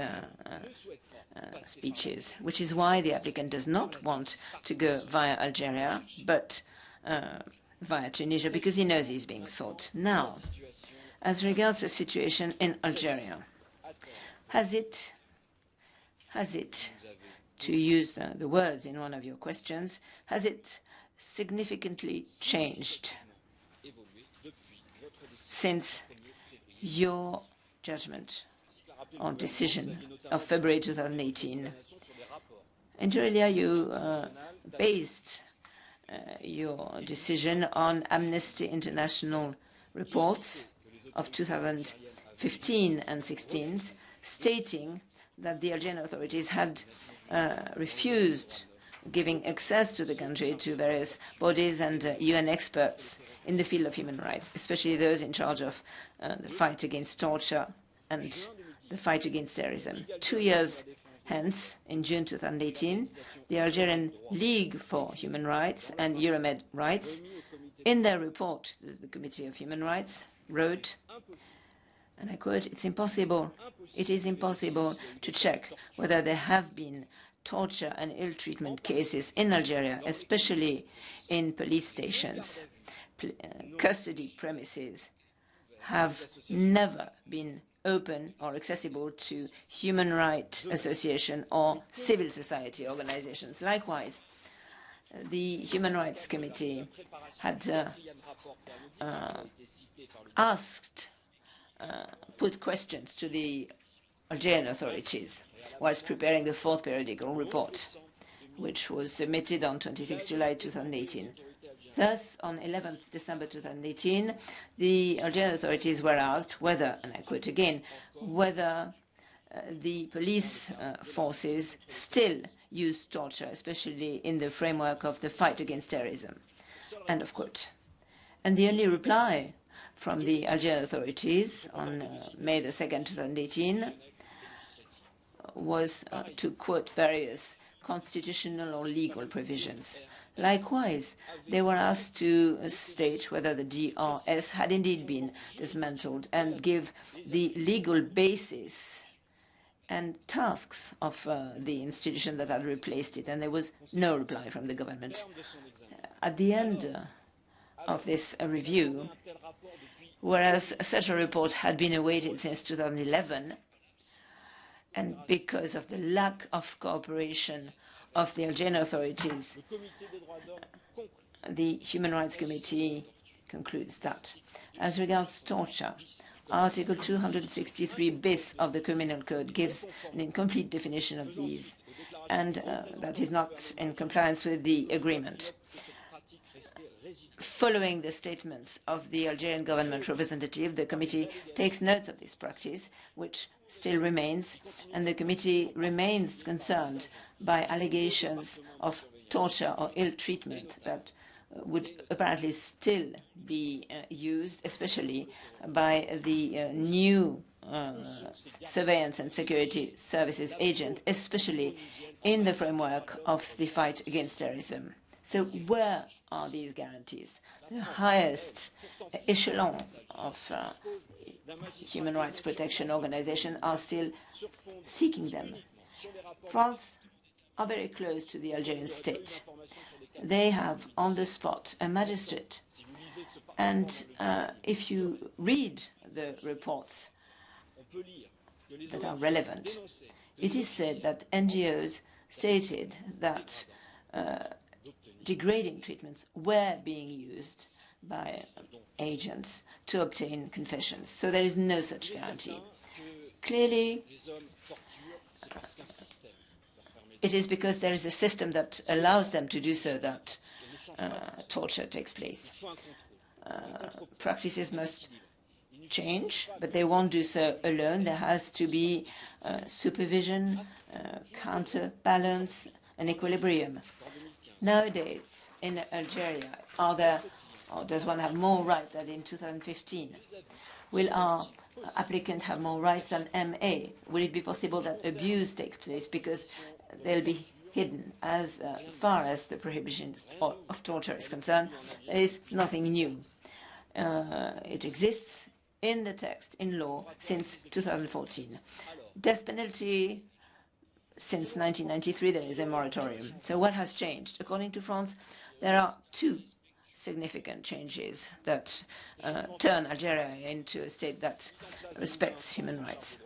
speeches, which is why the applicant does not want to go via Algeria, but via Tunisia, because he knows he's being sought. Now, as regards the situation in Algeria, has it, to use the words in one of your questions, has it significantly changed since your judgment or decision of February 2018? Inter alia, you based your decision on Amnesty International reports of 2015 and 16, stating that the Algerian authorities had refused giving access to the country to various bodies and UN experts in the field of human rights, especially those in charge of the fight against torture and the fight against terrorism. 2 years hence, in June 2018, the Algerian League for Human Rights and Euromed Rights In their report, the Committee of Human Rights wrote, and I quote, it is impossible to check whether there have been torture and ill-treatment cases in Algeria, especially in police stations. Custody premises have never been open or accessible to human rights association or civil society organizations. Likewise, the Human Rights Committee had put questions to the Algerian authorities whilst preparing the fourth periodical report, which was submitted on 26 July 2018. Thus, on 11th December 2018, the Algerian authorities were asked whether, and I quote again, whether the police forces still use torture, especially in the framework of the fight against terrorism. End of quote. And the only reply from the Algerian authorities on May the 2nd, 2018, was to quote various constitutional or legal provisions. Likewise, they were asked to state whether the DRS had indeed been dismantled and give the legal basis and tasks of the institution that had replaced it, and there was no reply from the government. At the end of this review, whereas such a report had been awaited since 2011, and because of the lack of cooperation of the Algerian authorities, the Human Rights Committee concludes that, as regards torture, Article 263 bis of the Criminal Code gives an incomplete definition of these, and that is not in compliance with the agreement. Following the statements of the Algerian government representative, the committee takes note of this practice, which still remains, and the committee remains concerned by allegations of torture or ill treatment that would apparently still be used, especially by the new surveillance and security services agent, especially in the framework of the fight against terrorism. So where are these guarantees? The highest echelon of human rights protection organizations are still seeking them. France are very close to the Algerian state. They have on the spot a magistrate. And if you read the reports that are relevant, it is said that NGOs stated that degrading treatments were being used by agents to obtain confessions. So there is no such guarantee. Clearly, it is because there is a system that allows them to do so that torture takes place. Practices must change, but they won't do so alone. There has to be supervision, counterbalance, and equilibrium. Nowadays, in Algeria, does one have more rights than in 2015? Will our applicant have more rights than MA? Will it be possible that abuse takes place because they'll be hidden? As far as the prohibition of torture is concerned, there is nothing new. It exists in the text, in law, since 2014. Death penalty, since 1993, there is a moratorium. So what has changed? According to France, there are two significant changes that turn Algeria into a state that respects human rights.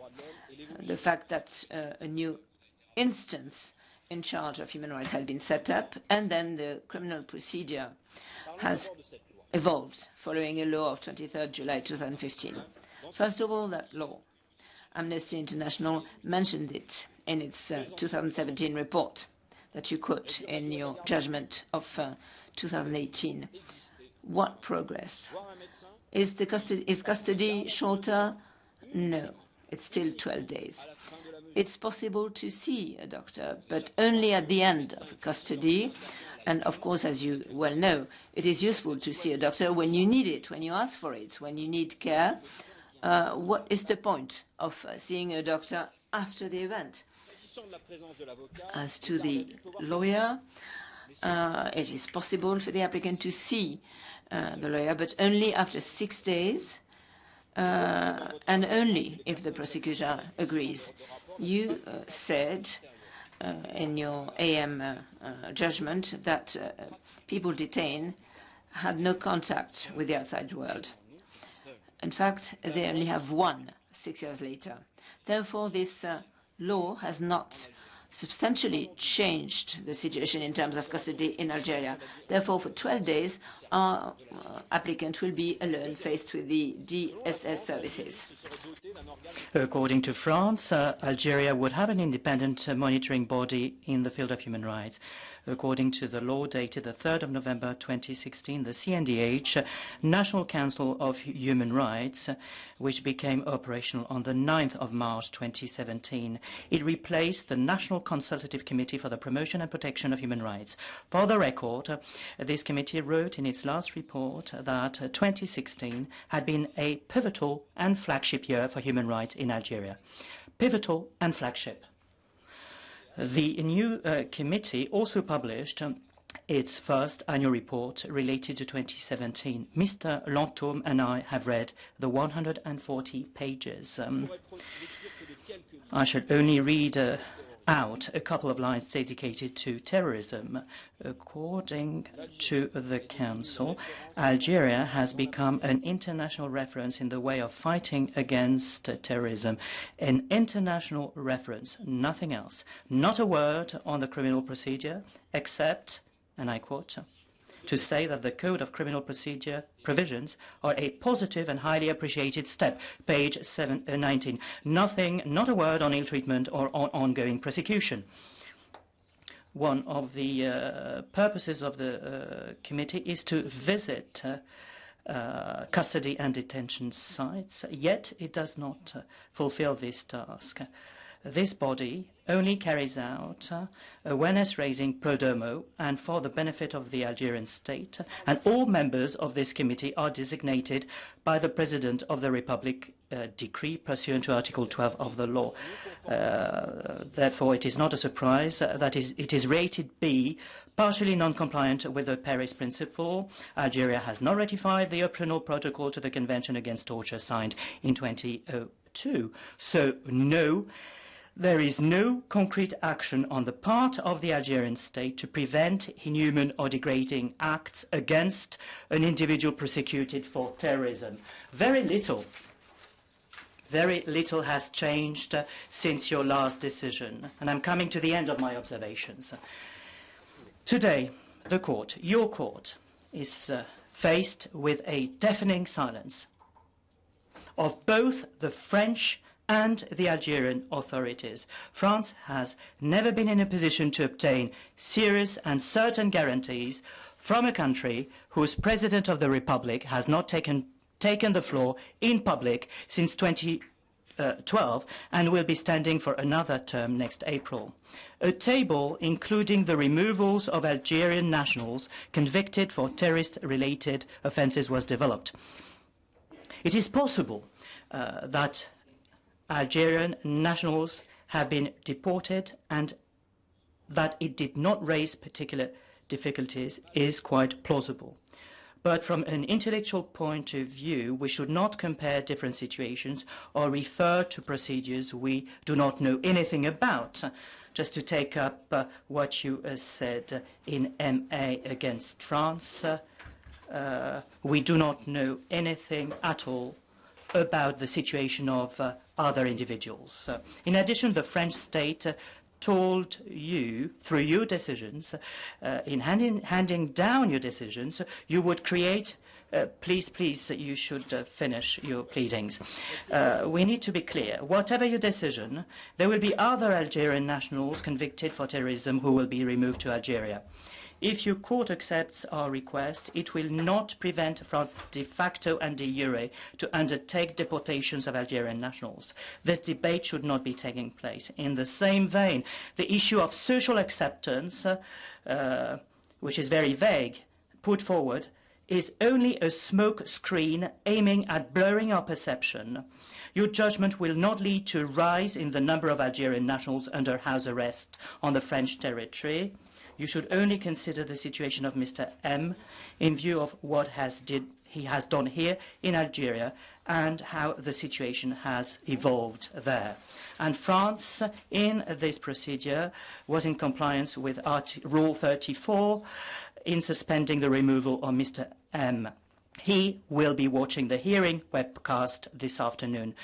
The fact that a new instance in charge of human rights had been set up, and then the criminal procedure has evolved following a law of 23rd July 2015. First of all, that law, Amnesty International mentioned it in its 2017 report that you quote in your judgment of 2018. What progress? Is custody shorter? No, it's still 12 days. It's possible to see a doctor, but only at the end of custody. And of course, as you well know, it is useful to see a doctor when you need it, when you ask for it, when you need care. What is the point of seeing a doctor after the event? As to the lawyer, it is possible for the applicant to see the lawyer, but only after 6 days and only if the prosecutor agrees. You said in your AM judgment that people detained had no contact with the outside world. In fact, they only have one 6 years later. Therefore, this law has not substantially changed the situation in terms of custody in Algeria. Therefore, for 12 days, our applicant will be alone faced with the DSS services. According to France, Algeria would have an independent monitoring body in the field of human rights. According to the law dated the 3rd of November 2016, the CNDH, National Council of Human Rights, which became operational on the 9th of March 2017. It replaced the National Consultative Committee for the Promotion and Protection of Human Rights. For the record, this committee wrote in its last report that 2016 had been a pivotal and flagship year for human rights in Algeria. Pivotal and flagship. The new committee also published its first annual report related to 2017. Mr. Lantôme and I have read the 140 pages. I should only read out a couple of lines dedicated to terrorism. According to the Council, Algeria has become an international reference in the way of fighting against terrorism. An international reference, nothing else. Not a word on the criminal procedure, except, and I quote, to say that the Code of Criminal Procedure provisions are a positive and highly appreciated step. Page 19. Nothing, not a word on ill treatment or on ongoing prosecution. One of the purposes of the committee is to visit custody and detention sites, yet it does not fulfill this task. This body only carries out awareness-raising pro domo and for the benefit of the Algerian state, and all members of this committee are designated by the President of the Republic decree pursuant to Article 12 of the law. Therefore, it is not a surprise that it is rated B, partially non-compliant with the Paris Principle. Algeria has not ratified the optional protocol to the Convention Against Torture signed in 2002. So, no, there is no concrete action on the part of the Algerian state to prevent inhuman or degrading acts against an individual prosecuted for terrorism. Very little has changed since your last decision, and I'm coming to the end of my observations. Today, the court, your court, is faced with a deafening silence of both the French and the Algerian authorities. France has never been in a position to obtain serious and certain guarantees from a country whose President of the Republic has not taken the floor in public since 2012 and will be standing for another term next April. A table including the removals of Algerian nationals convicted for terrorist-related offences was developed. It is possible that Algerian nationals have been deported and that it did not raise particular difficulties is quite plausible. But from an intellectual point of view, we should not compare different situations or refer to procedures we do not know anything about. Just to take up what you said in MA against France, we do not know anything at all about the situation of other individuals. In addition, the French state told you, through your decisions, in handing down your decisions, you would create please, you should finish your pleadings. We need to be clear. Whatever your decision, there will be other Algerian nationals convicted for terrorism who will be removed to Algeria. If your court accepts our request, it will not prevent France de facto and de jure to undertake deportations of Algerian nationals. This debate should not be taking place. In the same vein, the issue of social acceptance, which is very vague, put forward, is only a smoke screen aiming at blurring our perception. Your judgment will not lead to a rise in the number of Algerian nationals under house arrest on the French territory. You should only consider the situation of Mr. M in view of what he has done here in Algeria and how the situation has evolved there. And France, in this procedure, was in compliance with Rule 34 in suspending the removal of Mr. M. He will be watching the hearing webcast this afternoon.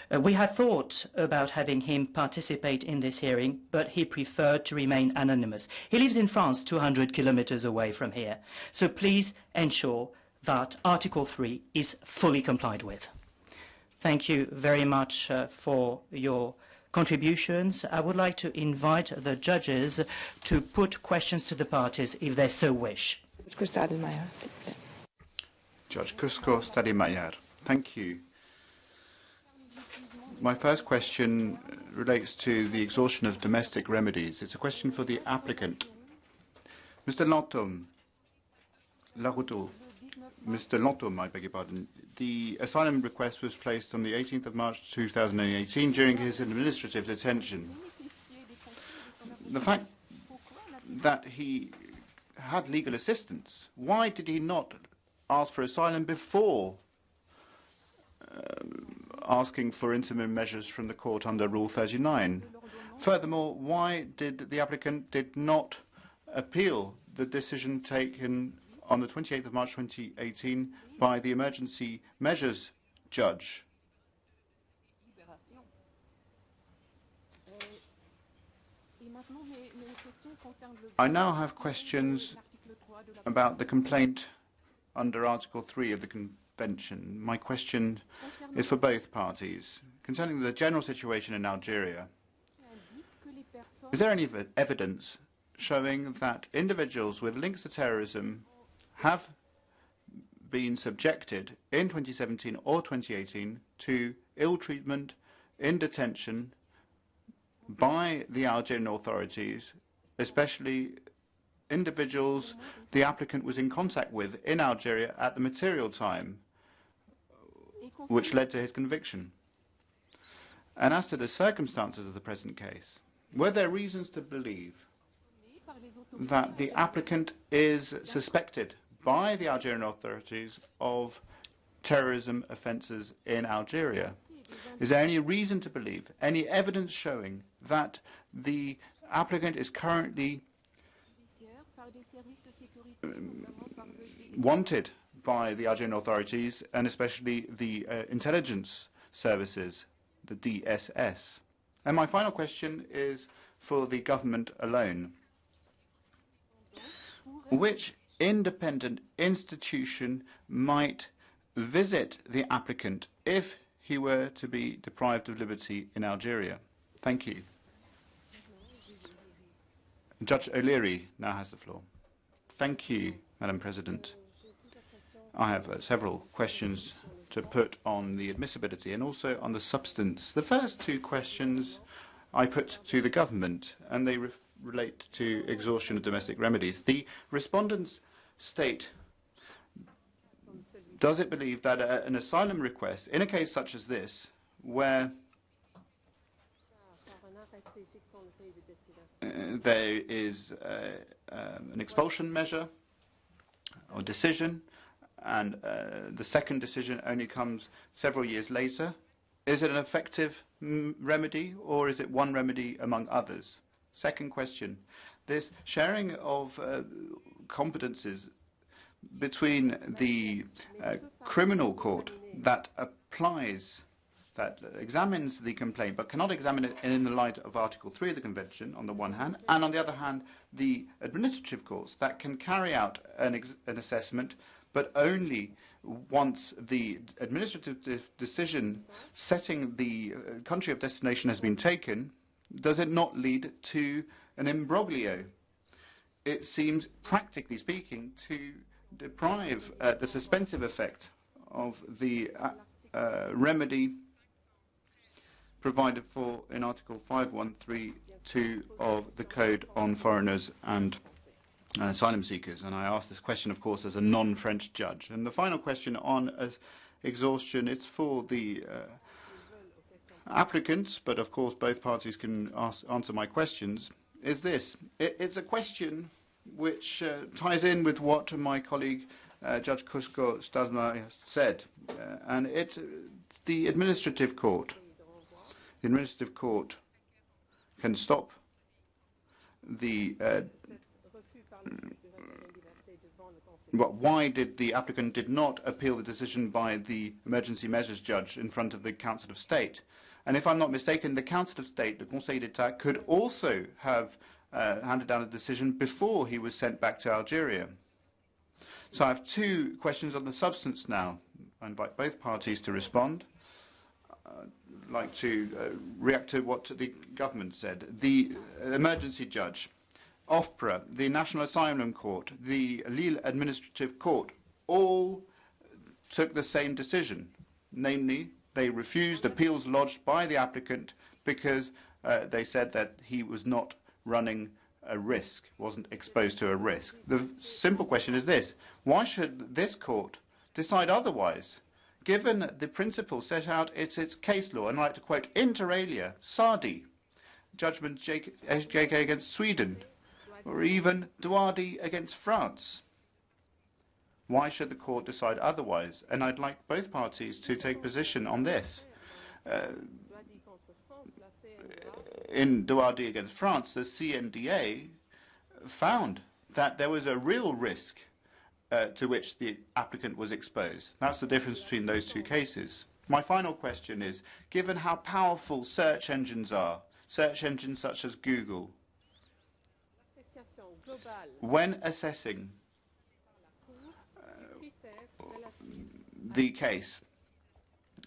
We had thought about having him participate in this hearing, but he preferred to remain anonymous. He lives in France, 200 kilometers away from here. So please ensure that Article 3 is fully complied with. Thank you very much for your contributions. I would like to invite the judges to put questions to the parties if they so wish. Judge Cusco Stadimayer. Thank you. My first question relates to the exhaustion of domestic remedies. It's a question for the applicant. Mr. Lantom, I beg your pardon. The asylum request was placed on the 18th of March 2018 during his administrative detention. The fact that he had legal assistance, why did he not ask for asylum before asking for interim measures from the court under Rule 39? Furthermore, why did the applicant not appeal the decision taken on the 28th of March 2018 by the emergency measures judge? I now have questions about the complaint under Article 3 of the Convention. My question is for both parties. Concerning the general situation in Algeria, is there any evidence showing that individuals with links to terrorism have been subjected in 2017 or 2018 to ill treatment in detention by the Algerian authorities, especially individuals the applicant was in contact with in Algeria at the material time, which led to his conviction? And as to the circumstances of the present case, were there reasons to believe that the applicant is suspected by the Algerian authorities of terrorism offences in Algeria? Is there any reason to believe, any evidence showing that the applicant is currently wanted by the Algerian authorities, and especially the intelligence services, the DSS? And my final question is for the government alone. Which independent institution might visit the applicant if he were to be deprived of liberty in Algeria? Thank you. Judge O'Leary now has the floor. Thank you, Madam President. I have several questions to put on the admissibility and also on the substance. The first two questions I put to the government, and they relate to exhaustion of domestic remedies. The respondents state, does it believe that an asylum request, in a case such as this, where there is an expulsion measure or decision, and the second decision only comes several years later, is it an effective remedy, or is it one remedy among others? Second question, this sharing of competences between the criminal court that examines the complaint but cannot examine it in the light of Article 3 of the Convention on the one hand, and on the other hand the administrative courts that can carry out an assessment but only once the administrative decision setting the country of destination has been taken. Does it not lead to an imbroglio? It seems, practically speaking, to deprive the suspensive effect of the remedy provided for in Article 5132 of the Code on Foreigners and Asylum Seekers. And I ask this question, of course, as a non-French judge. And the final question on exhaustion, it's for the applicants, but of course both parties can answer my questions. is this. It's a question which ties in with what my colleague Judge Kusko Stadma said, and it's the administrative court. The administrative court can stop the why did the applicant did not appeal the decision by the emergency measures judge in front of the Council of State? And if I'm not mistaken, the Council of State, the Conseil d'État, could also have handed down a decision before he was sent back to Algeria. So I have two questions on the substance now. I invite both parties to respond. I'd like to react to what the government said. The emergency judge, OFPRA, the National Asylum Court, the Lille Administrative Court, all took the same decision. Namely, they refused appeals lodged by the applicant because they said that he was not running a risk, wasn't exposed to a risk. The simple question is this: why should this court decide otherwise? Given the principle set out in its case law, and I'd like to quote inter alia, Sardi, judgment JK against Sweden, or even Douardi against France. Why should the court decide otherwise? And I'd like both parties to take position on this. In Douardi against France, the CNDA found that there was a real risk to which the applicant was exposed. That's the difference between those two cases. My final question is, given how powerful search engines are, search engines such as Google, when assessing the case,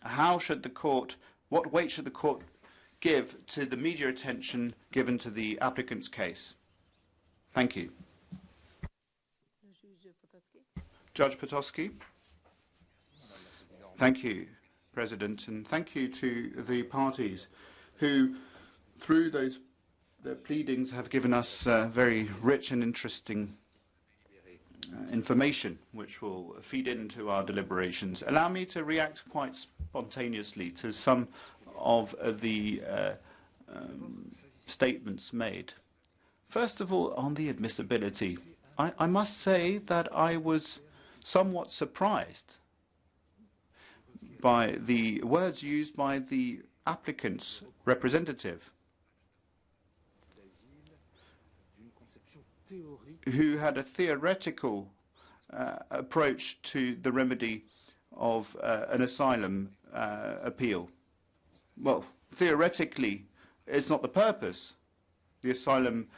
how should the court, what weight should the court give to the media attention given to the applicant's case? Thank you. Judge Potocki. Thank you, President, and thank you to the parties who, through their pleadings, have given us very rich and interesting information which will feed into our deliberations. Allow me to react quite spontaneously to some of the statements made. First of all, on the admissibility, I must say that I was somewhat surprised by the words used by the applicant's representative, who had a theoretical approach to the remedy of an asylum appeal. Well, theoretically, it's not the purpose. The asylum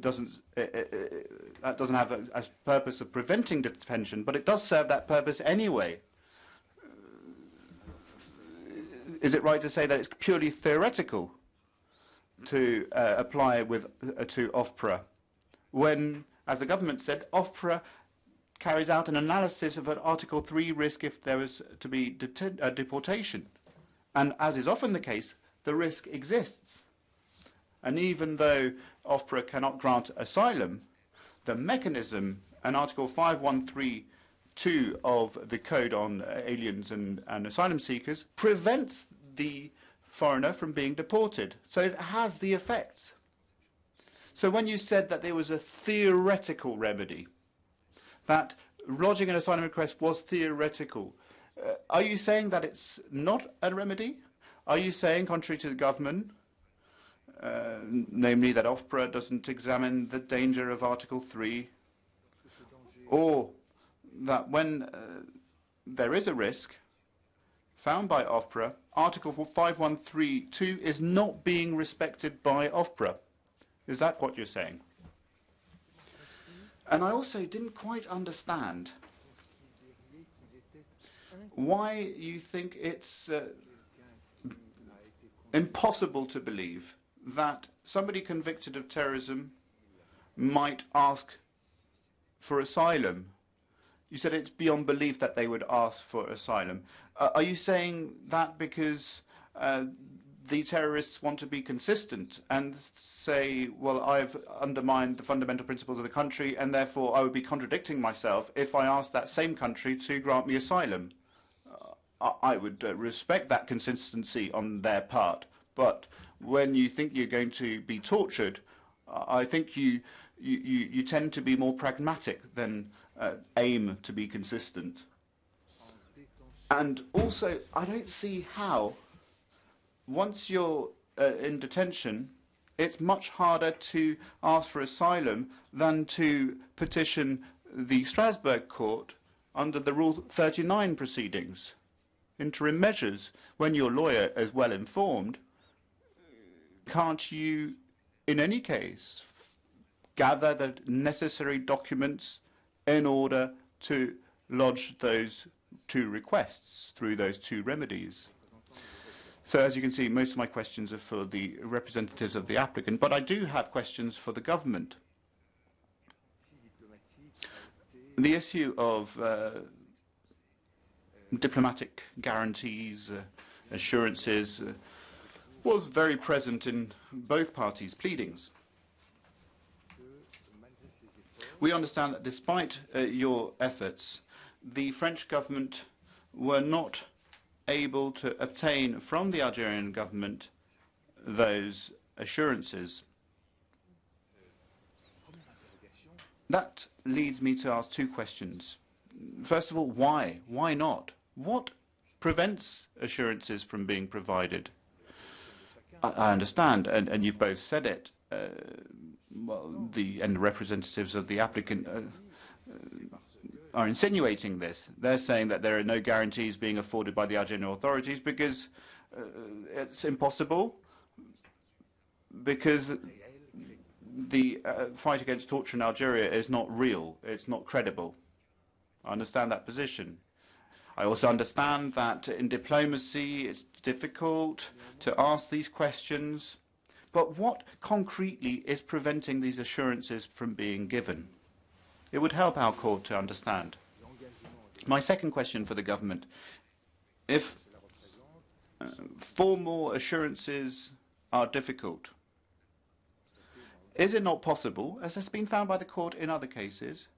doesn't have a purpose of preventing detention, but it does serve that purpose anyway. Is it right to say that it's purely theoretical to apply with to OFPRA, when, as the government said, OFPRA carries out an analysis of an Article 3 risk if there was to be deportation? And as is often the case, the risk exists. And even though OFPRA cannot grant asylum, the mechanism, and Article 5132 of the Code on Aliens and Asylum Seekers, prevents the foreigner from being deported. So it has the effect. So when you said that there was a theoretical remedy, that lodging an asylum request was theoretical, are you saying that it's not a remedy? Are you saying, contrary to the government, namely that OFPRA doesn't examine the danger of Article 3, or that when there is a risk found by OFPRA, Article 5132 is not being respected by OFPRA? Is that what you're saying? And I also didn't quite understand why you think it's impossible to believe that somebody convicted of terrorism might ask for asylum. You said it's beyond belief that they would ask for asylum. Are you saying that because the terrorists want to be consistent and say, well, I've undermined the fundamental principles of the country and therefore I would be contradicting myself if I asked that same country to grant me asylum? I would respect that consistency on their part, but when you think you're going to be tortured, I think you tend to be more pragmatic than aim to be consistent. And also, I don't see how, once you're in detention, it's much harder to ask for asylum than to petition the Strasbourg court under the Rule 39 proceedings. Interim measures. When your lawyer is well informed, can't you, in any case, gather the necessary documents in order to lodge those two requests through those two remedies? So as you can see, most of my questions are for the representatives of the applicant, but I do have questions for the government. The issue of diplomatic guarantees, assurances, was very present in both parties' pleadings. We understand that despite your efforts, the French government were not able to obtain from the Algerian government those assurances. That leads me to ask two questions. First of all, why? Why not? What prevents assurances from being provided? I understand, and you've both said it, well, the representatives of the applicant are insinuating this. They're saying that there are no guarantees being afforded by the Algerian authorities because it's impossible, because the fight against torture in Algeria is not real, it's not credible. I understand that position. I also understand that in diplomacy it's difficult to ask these questions, but what concretely is preventing these assurances from being given? It would help our court to understand. My second question for the government, if formal assurances are difficult, is it not possible, as has been found by the court in other cases,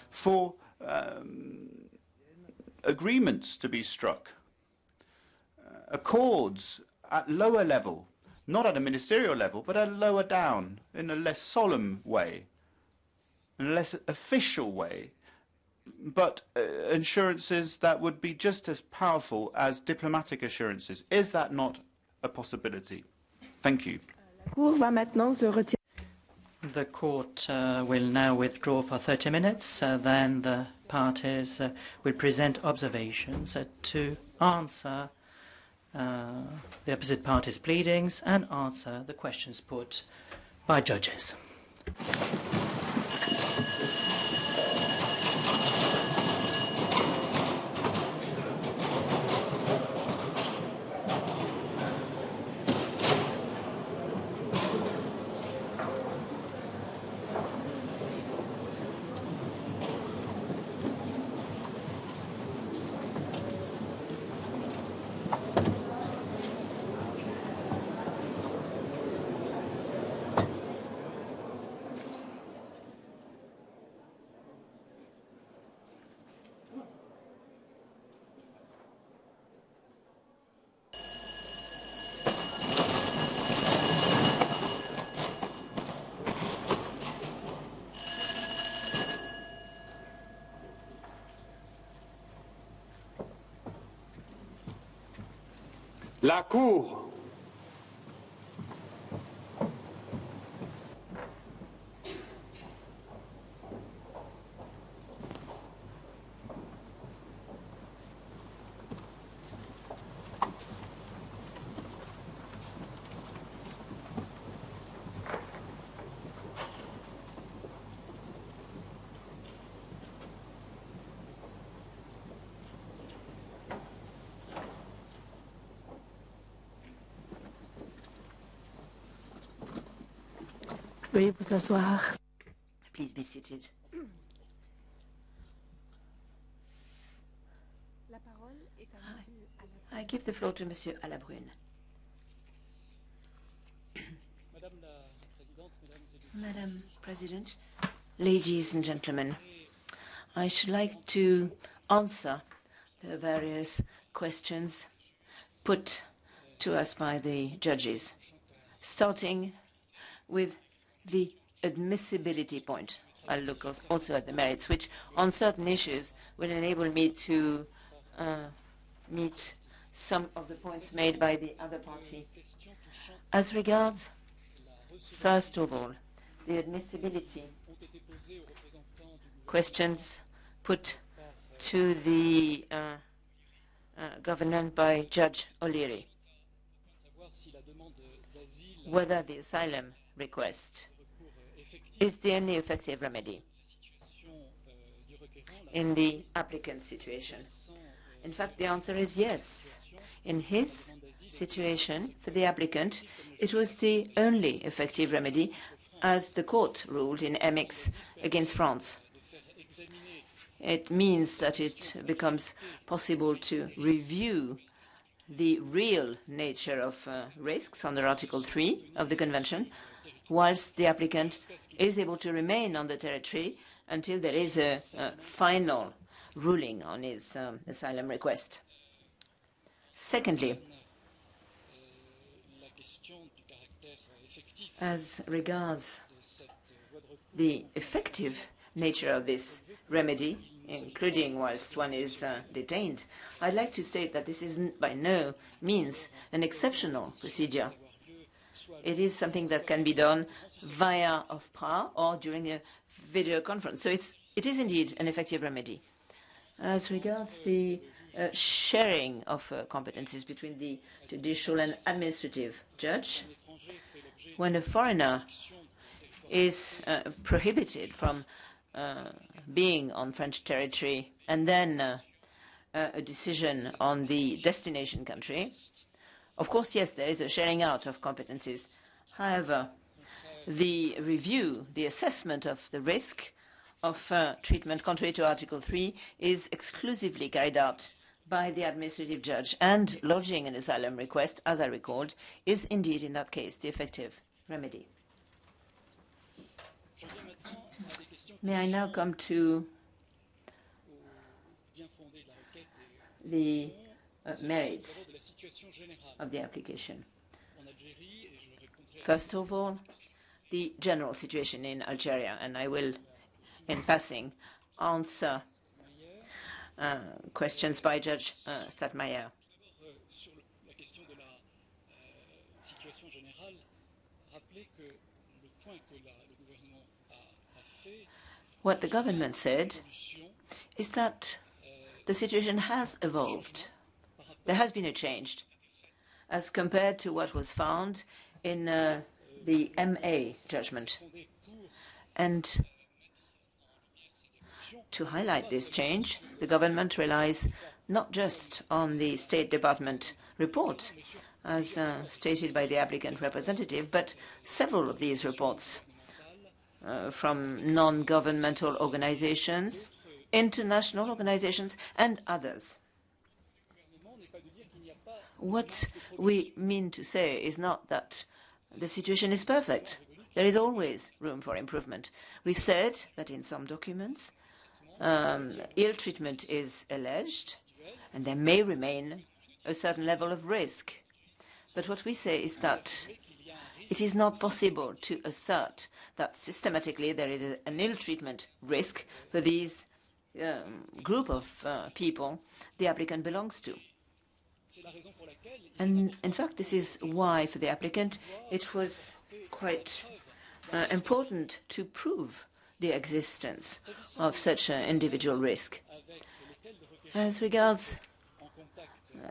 for agreements to be struck, accords at lower level, not at a ministerial level, but at a lower down, in a less solemn way, in a less official way, but assurances that would be just as powerful as diplomatic assurances? Is that not a possibility? Thank you. The court will now withdraw for 30 minutes. Then the parties will present observations to answer the opposite parties' pleadings and answer the questions put by judges. La Cour. Veuillez vous asseoir. Please be seated. La parole est à Monsieur Alabrune. I give the floor to Monsieur Alabrune. Madam President, ladies and gentlemen, I should like to answer the various questions put to us by the judges, starting with the admissibility point. I'll look also at the merits, which on certain issues will enable me to meet some of the points made by the other party. As regards, first of all, the admissibility questions put to the government by Judge O'Leary, whether the asylum request is the only effective remedy in the applicant's situation. In fact, the answer is yes. In his situation, for the applicant, it was the only effective remedy, as the court ruled in MX against France. It means that it becomes possible to review the real nature of risks under Article 3 of the Convention, whilst the applicant is able to remain on the territory until there is a final ruling on his asylum request. Secondly, as regards the effective nature of this remedy, including whilst one is detained, I'd like to state that this is by no means an exceptional procedure. It is something that can be done via OFPRA or during a video conference. So it is indeed an effective remedy. As regards the sharing of competencies between the judicial and administrative judge, when a foreigner is prohibited from being on French territory and then a decision on the destination country, of course, yes, there is a sharing out of competencies. However, the review, the assessment of the risk of treatment contrary to Article 3 is exclusively carried out by the administrative judge, and lodging an asylum request, as I recalled, is indeed in that case the effective remedy. May I now come to the merits of the application. First of all, the general situation in Algeria, and I will, in passing, answer questions by Judge Stadtmeier. What the government said is that the situation has evolved. There has been a change as compared to what was found in the MA judgment. And to highlight this change, the government relies not just on the State Department report, as stated by the applicant representative, but several of these reports from non-governmental organizations, international organizations, and others. What we mean to say is not that the situation is perfect. There is always room for improvement. We've said that in some documents, ill treatment is alleged, and there may remain a certain level of risk. But what we say is that it is not possible to assert that systematically there is an ill treatment risk for these group of people the applicant belongs to. And in fact, this is why for the applicant it was quite important to prove the existence of such an individual risk. As regards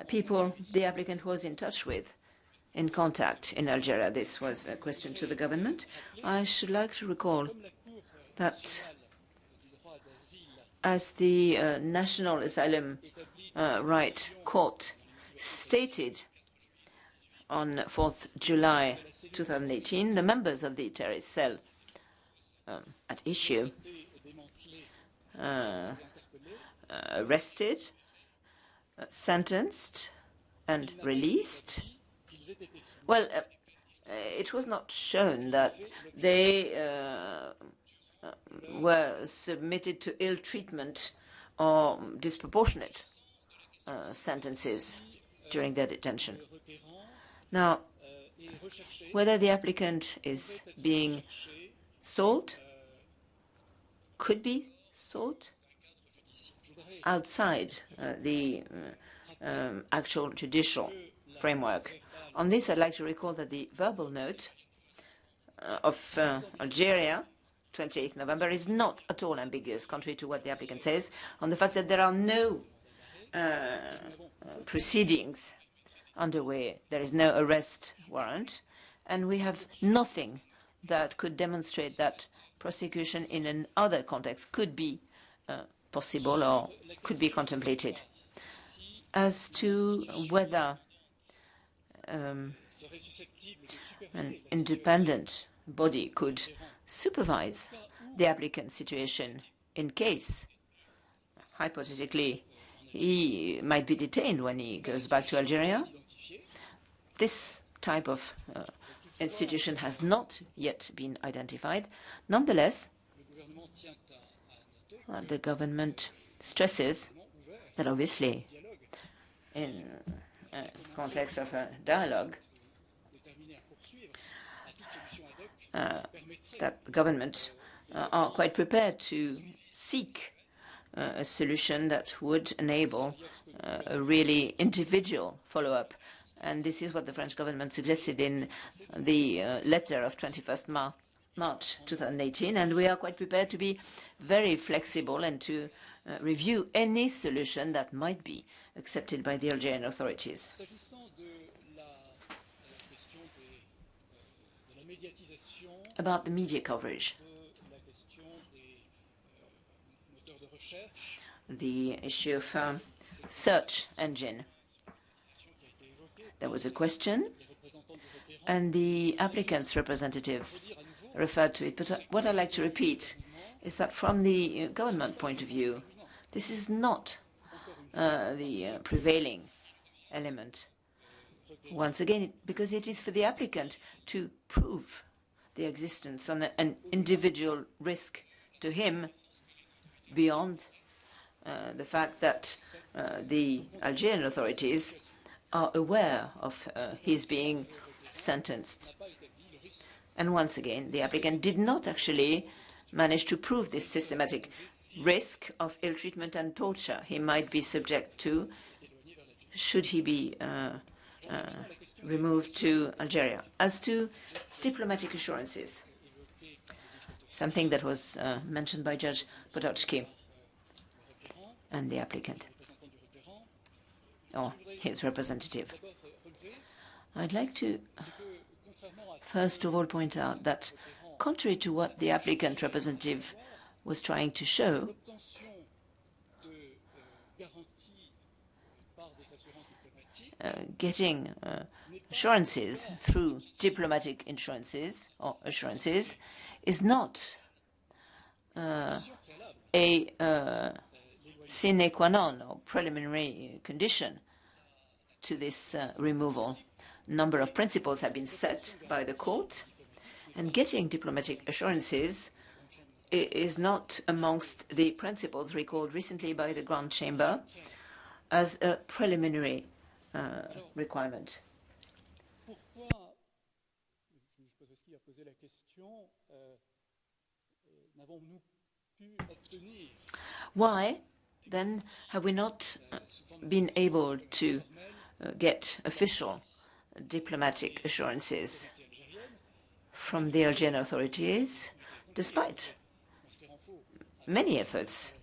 people the applicant was in touch with, in contact in Algeria, this was a question to the government. I should like to recall that as the National Asylum Right Court stated on 4th July 2018, the members of the terrorist cell at issue arrested, sentenced, and released. Well, it was not shown that they were submitted to ill treatment or disproportionate sentences during their detention. Now, whether the applicant is being sought, could be sought outside the actual judicial framework. On this, I'd like to recall that the verbal note of Algeria, 28th November, is not at all ambiguous, contrary to what the applicant says, on the fact that there are no proceedings underway. There is no arrest warrant, and we have nothing that could demonstrate that prosecution in another context could be possible or could be contemplated. As to whether an independent body could supervise the applicant's situation in case, hypothetically, he might be detained when he goes back to Algeria, this type of institution has not yet been identified. Nonetheless, the government stresses that obviously in a context of a dialogue, that government are quite prepared to seek a solution that would enable a really individual follow-up. And this is what the French government suggested in the letter of 21st March 2018. And we are quite prepared to be very flexible and to review any solution that might be accepted by the Algerian authorities. About the media coverage, the issue of search engine. There was a question, and the applicant's representatives referred to it. But what I'd like to repeat is that from the government point of view, this is not the prevailing element. Once again, because it is for the applicant to prove the existence of an individual risk to him beyond the fact that the Algerian authorities are aware of his being sentenced. And once again, the applicant did not actually manage to prove this systematic risk of ill treatment and torture he might be subject to should he be removed to Algeria. As to diplomatic assurances, something that was mentioned by Judge Potoczky and the applicant, or his representative. I'd like to first of all point out that contrary to what the applicant representative was trying to show, getting assurances through diplomatic insurances or assurances is not a sine qua non or preliminary condition to this removal. A number of principles have been set by the court, and getting diplomatic assurances is not amongst the principles recalled recently by the Grand Chamber as a preliminary requirement. Why, then, have we not been able to get official diplomatic assurances from the Algerian authorities, despite many efforts,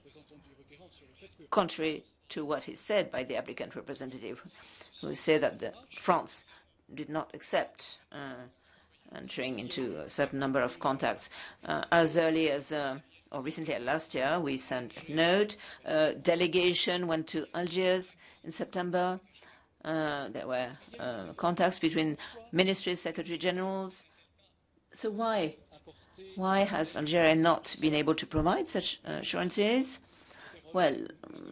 contrary to what is said by the applicant representative, who said that France did not accept entering into a certain number of contacts. As early as, or recently last year, we sent a note. A delegation went to Algiers in September. There were contacts between ministries, secretary generals. So why has Algeria not been able to provide such assurances? Well,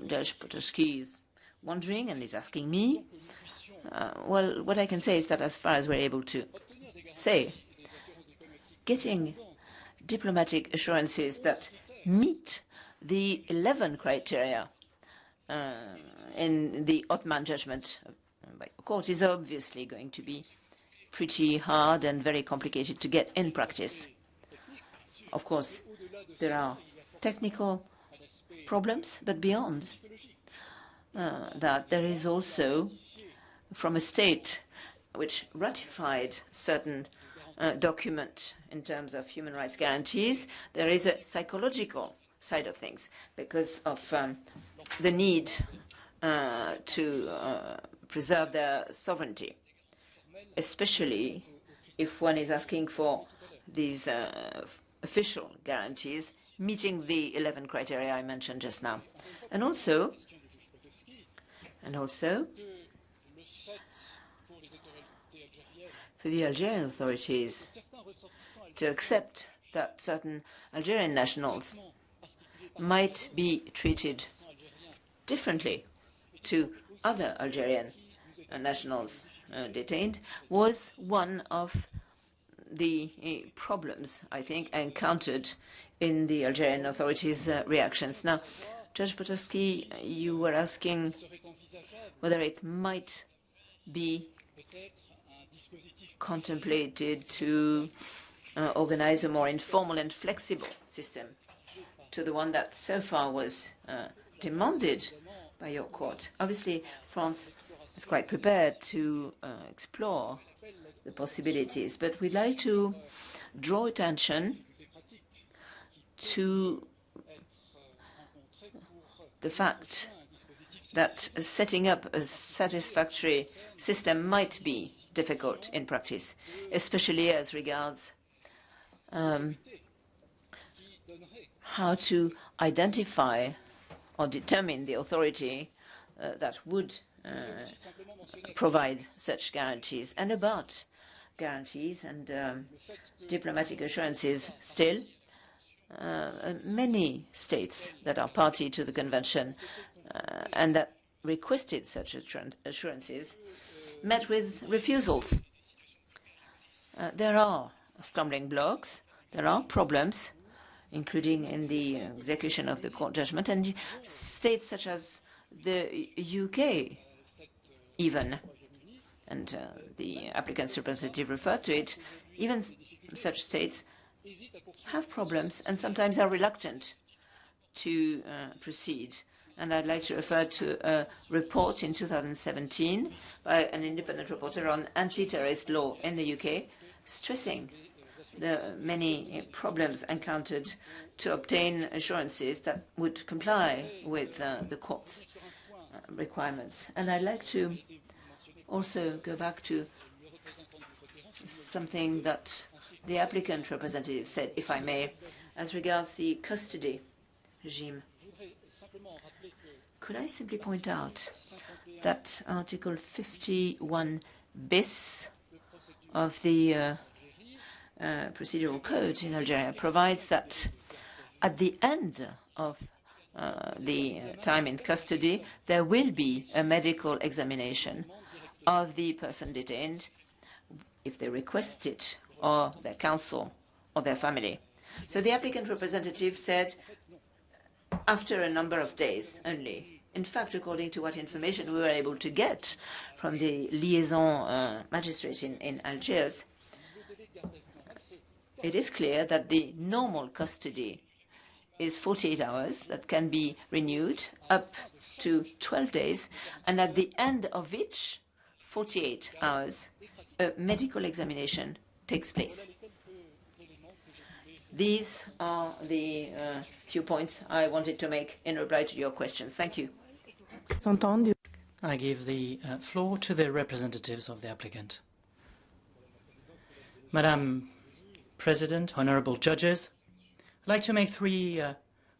Judge Potoczky is wondering and is asking me. Well, what I can say is that as far as we're able to say, getting diplomatic assurances that meet the 11 criteria in the Ottoman judgment by the court is obviously going to be pretty hard and very complicated to get in practice. Of course, there are technical problems, but beyond that, there is also, from a state which ratified certain document in terms of human rights guarantees, there is a psychological side of things because of the need to preserve their sovereignty, especially if one is asking for these official guarantees, meeting the 11 criteria I mentioned just now. And also, for the Algerian authorities to accept that certain Algerian nationals might be treated differently to other Algerian nationals detained was one of the problems, I think, encountered in the Algerian authorities' reactions. Now, Judge Potowski, you were asking whether it might be contemplated to organize a more informal and flexible system to the one that so far was demanded by your court. Obviously, France is quite prepared to explore the possibilities, but we'd like to draw attention to the fact that setting up a satisfactory system might be difficult in practice, especially as regards how to identify or determine the authority that would provide such guarantees, and about guarantees and diplomatic assurances still. Many states that are party to the convention and that requested such assurances met with refusals. There are stumbling blocks, there are problems, including in the execution of the court judgment, and states such as the UK even, and the applicant's representative referred to it, even such states have problems and sometimes are reluctant to proceed. And I'd like to refer to a report in 2017 by an independent reporter on anti-terrorist law in the UK, stressing the many problems encountered to obtain assurances that would comply with the court's requirements. And I'd like to also go back to something that the applicant representative said, if I may, as regards the custody regime. Could I simply point out that Article 51 bis of the procedural code in Algeria provides that at the end of the time in custody, there will be a medical examination of the person detained if they request it, or their counsel, or their family. So the applicant representative said after a number of days only. In fact, according to what information we were able to get from the liaison magistrate in Algiers, it is clear that the normal custody is 48 hours that can be renewed up to 12 days, and at the end of each 48 hours, a medical examination takes place. These are the few points I wanted to make in reply to your questions. Thank you. I give the floor to the representatives of the applicant. Madam President, honorable judges, I'd like to make three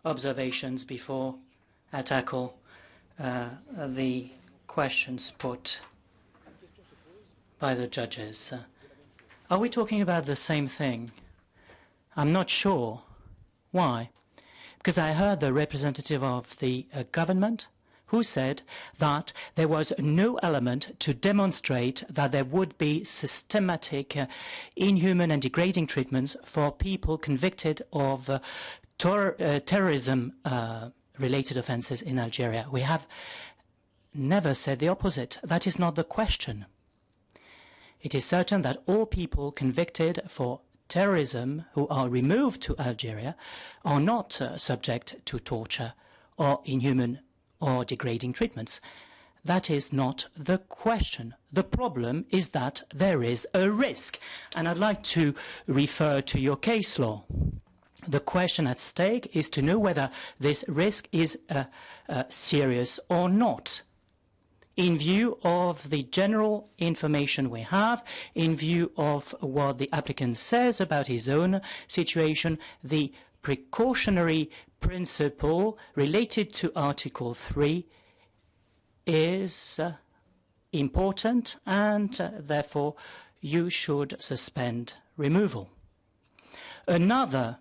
observations before I tackle the questions put by the judges. Are we talking about the same thing? I'm not sure. Why? Because I heard the representative of the government who said that there was no element to demonstrate that there would be systematic inhuman and degrading treatments for people convicted of terrorism-related offences in Algeria. We have never said the opposite. That is not the question. It is certain that all people convicted for terrorism who are removed to Algeria are not subject to torture or inhuman or degrading treatments. That is not the question. The problem is that there is a risk. And I'd like to refer to your case law. The question at stake is to know whether this risk is serious or not. In view of the general information we have, in view of what the applicant says about his own situation, the precautionary principle related to Article 3 is important, and therefore you should suspend removal. Another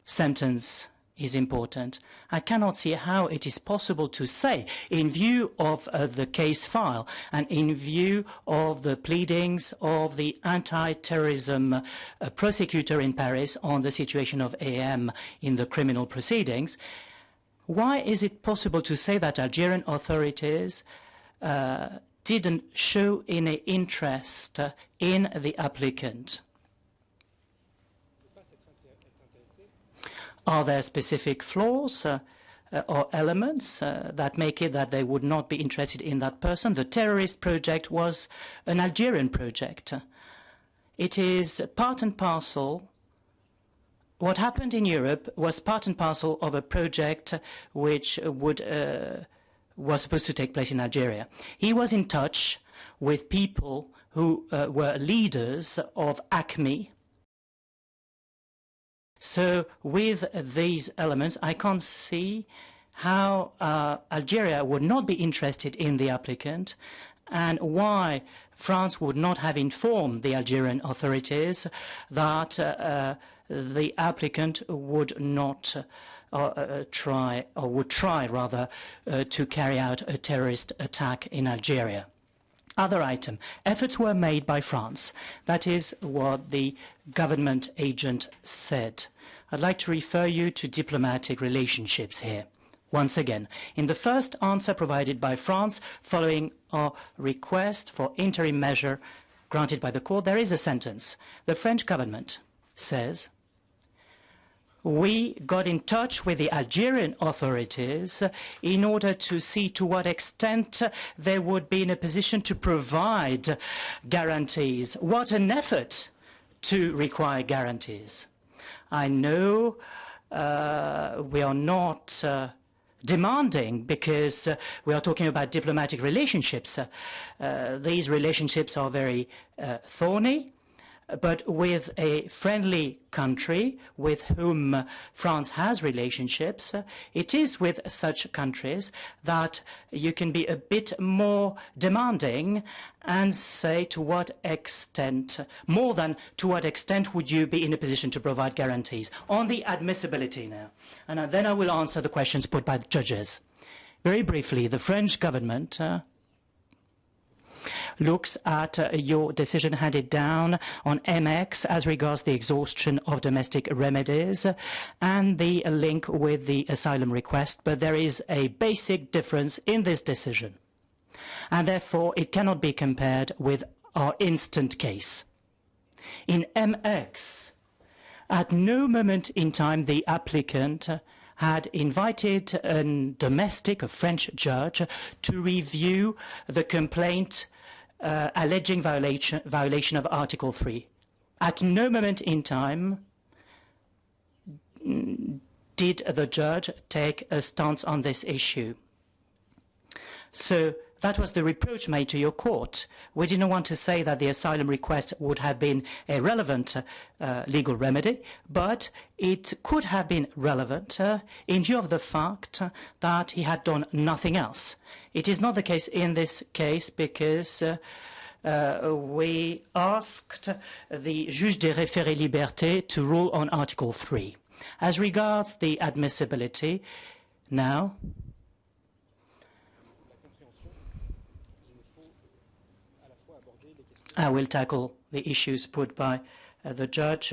sentence is important. I cannot see how it is possible to say, in view of the case file and in view of the pleadings of the anti-terrorism prosecutor in Paris on the situation of AM in the criminal proceedings, why is it possible to say that Algerian authorities didn't show any interest in the applicant? Are there specific flaws or elements that make it that they would not be interested in that person? The terrorist project was an Algerian project. It is part and parcel. What happened in Europe was part and parcel of a project which was supposed to take place in Algeria. He was in touch with people who were leaders of ACME. So with these elements, I can't see how Algeria would not be interested in the applicant and why France would not have informed the Algerian authorities that the applicant would not try to carry out a terrorist attack in Algeria. Other item, efforts were made by France. That is what the government agent said. I'd like to refer you to diplomatic relationships here. Once again, in the first answer provided by France following our request for interim measure granted by the court, there is a sentence. The French government says, we got in touch with the Algerian authorities in order to see to what extent they would be in a position to provide guarantees. What an effort to require guarantees. I know we are not demanding because we are talking about diplomatic relationships. These relationships are very thorny. But with a friendly country with whom France has relationships, it is with such countries that you can be a bit more demanding and say to what extent, more than to what extent would you be in a position to provide guarantees. On the admissibility now, and then I will answer the questions put by the judges. Very briefly, the French government looks at your decision handed down on MX as regards the exhaustion of domestic remedies and the link with the asylum request, but there is a basic difference in this decision, and therefore it cannot be compared with our instant case. In MX, at no moment in time the applicant had invited a French judge to review the complaint alleging violation of Article 3. At no moment in time did the judge take a stance on this issue. So that was the reproach made to your court. We didn't want to say that the asylum request would have been a relevant legal remedy, but it could have been relevant in view of the fact that he had done nothing else. It is not the case in this case because we asked the Juge des Référés Liberté to rule on Article 3. As regards the admissibility, now, I will tackle the issues put by the judge,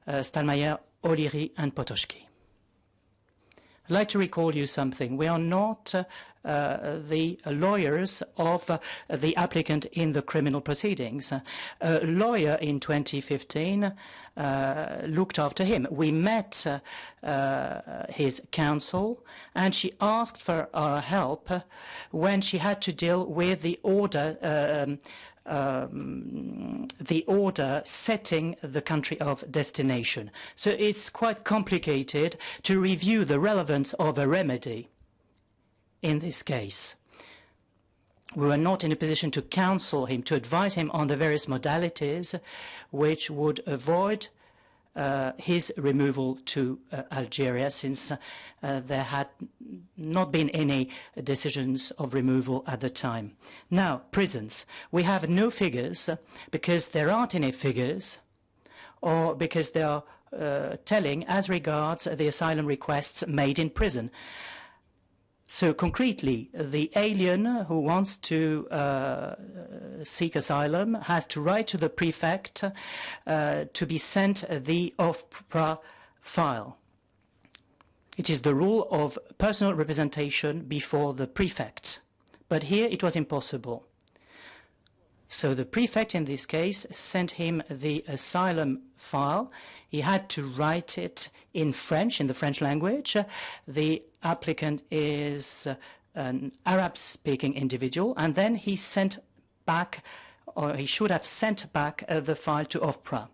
Stallmeyer, O'Leary and Potoczky. I'd like to recall you something. We are not the lawyers of the applicant in the criminal proceedings. A lawyer in 2015 looked after him. We met his counsel, and she asked for our help when she had to deal with the order setting the country of destination. So it's quite complicated to review the relevance of a remedy in this case. We were not in a position to counsel him, to advise him on the various modalities which would avoid his removal to Algeria, since there had not been any decisions of removal at the time. Now, prisons. We have no figures because there aren't any figures, or because they are telling as regards the asylum requests made in prison. So concretely, the alien who wants to seek asylum has to write to the prefect to be sent the OFPRA file. It is the rule of personal representation before the prefect. But here it was impossible. So the prefect in this case sent him the asylum file. He had to write it in French, in the French language. The applicant is an Arab-speaking individual, and then he sent back, or he should have sent back the file to OFPRA.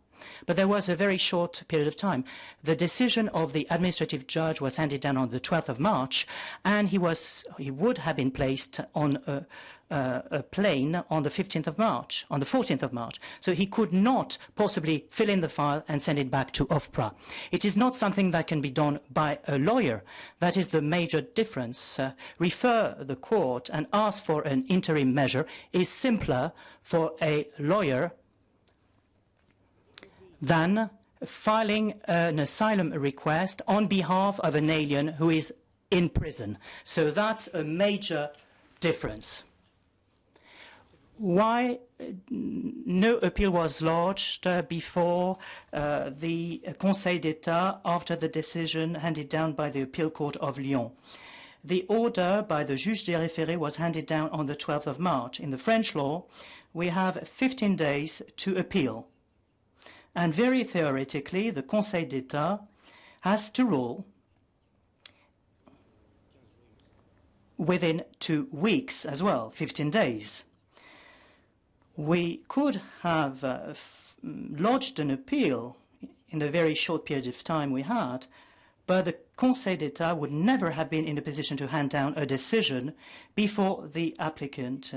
But there was a very short period of time. The decision of the administrative judge was handed down on the 12th of March, and he would have been placed on a plane on the 15th of March, on the 14th of March. So he could not possibly fill in the file and send it back to OFPRA. It is not something that can be done by a lawyer. That is the major difference. Refer the court and ask for an interim measure is simpler for a lawyer than filing an asylum request on behalf of an alien who is in prison. So that's a major difference. Why no appeal was lodged before the Conseil d'État after the decision handed down by the Appeal Court of Lyon? The order by the Juge des Référés was handed down on the 12th of March. In the French law, we have 15 days to appeal. And very theoretically, the Conseil d'État has to rule within 2 weeks as well, 15 days. We could have lodged an appeal in the very short period of time we had, but the Conseil d'État would never have been in a position to hand down a decision before the applicant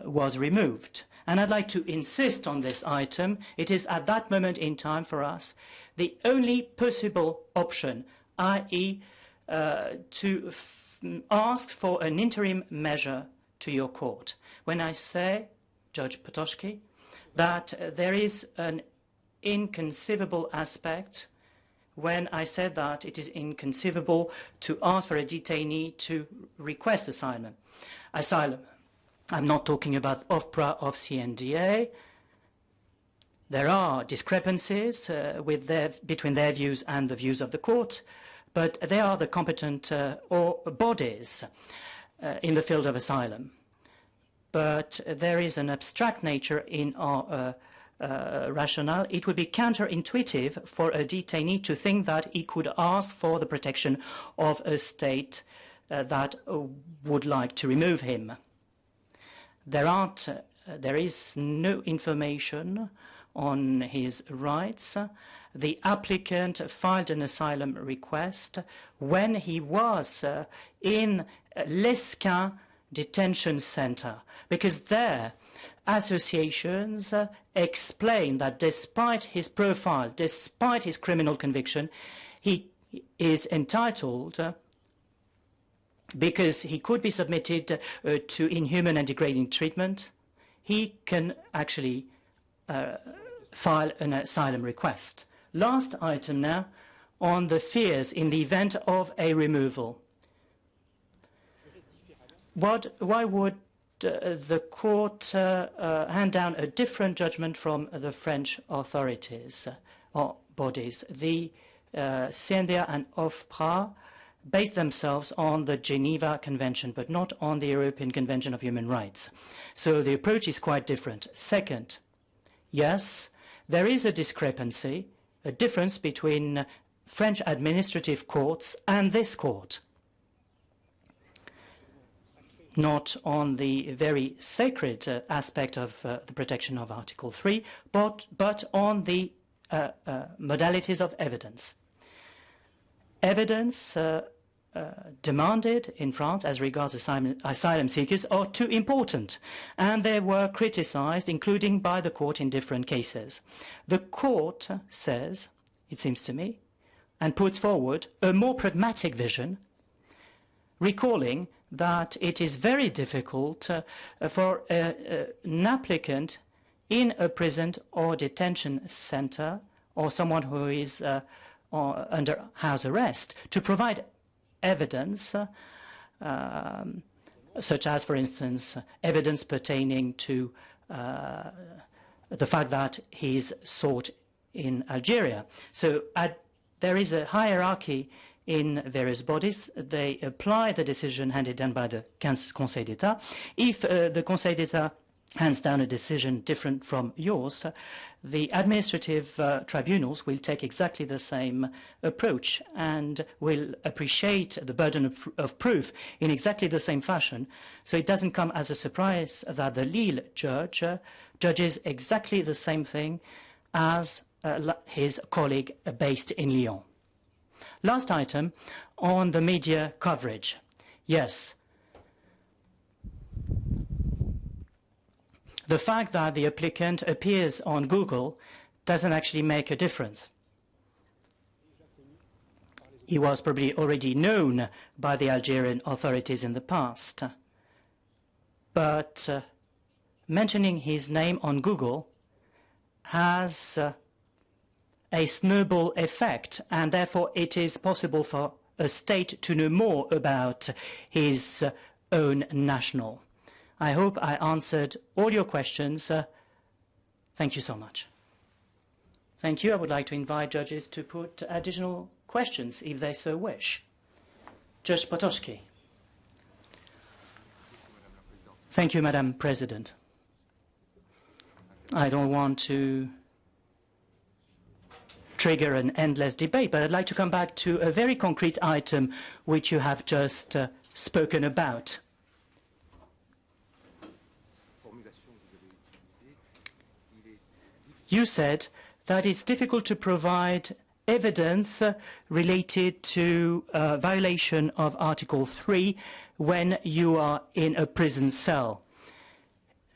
was removed. And I'd like to insist on this item. It is at that moment in time for us the only possible option, i.e. to ask for an interim measure to your court. When I say, Judge Potoczky, that there is an inconceivable aspect, when I said that it is inconceivable to ask for a detainee to request asylum. I'm not talking about OFPRA of CNDA. There are discrepancies between their views and the views of the court, but they are the competent bodies in the field of asylum. But there is an abstract nature in our rationale. It would be counterintuitive for a detainee to think that he could ask for the protection of a state that would like to remove him. There is no information on his rights. The applicant filed an asylum request when he was in Lesquin detention center, because there associations explain that despite his profile, despite his criminal conviction, he is entitled, because he could be submitted to inhuman and degrading treatment, he can actually file an asylum request. Last item now on the fears in the event of a removal. Why would the court hand down a different judgment from the French authorities or bodies? The CNDA and OFPRA base themselves on the Geneva Convention, but not on the European Convention of Human Rights. So the approach is quite different. Second, yes, there is a discrepancy, a difference between French administrative courts and this court. Not on the very sacred aspect of the protection of Article 3, but on the modalities of evidence. Evidence demanded in France as regards asylum seekers are too important, and they were criticized, including by the court in different cases. The court says, it seems to me, and puts forward a more pragmatic vision, recalling that it is very difficult for an applicant in a prison or detention center or someone who is under house arrest to provide evidence, such as, for instance, evidence pertaining to the fact that he is sought in Algeria. So there is a hierarchy in various bodies. They apply the decision handed down by the Conseil d'État. If the Conseil d'État hands down a decision different from yours, the administrative tribunals will take exactly the same approach and will appreciate the burden of proof in exactly the same fashion. So it doesn't come as a surprise that the Lille judge judges exactly the same thing as his colleague based in Lyon. Last item on the media coverage. Yes. The fact that the applicant appears on Google doesn't actually make a difference. He was probably already known by the Algerian authorities in the past. But mentioning his name on Google has a snowball effect, and therefore it is possible for a state to know more about his own national. I hope I answered all your questions. Thank you so much. Thank you. I would like to invite judges to put additional questions if they so wish. Judge Potocki. Thank you, Madam President. I don't want to trigger an endless debate, but I'd like to come back to a very concrete item which you have just spoken about. You said that it's difficult to provide evidence related to violation of Article 3 when you are in a prison cell.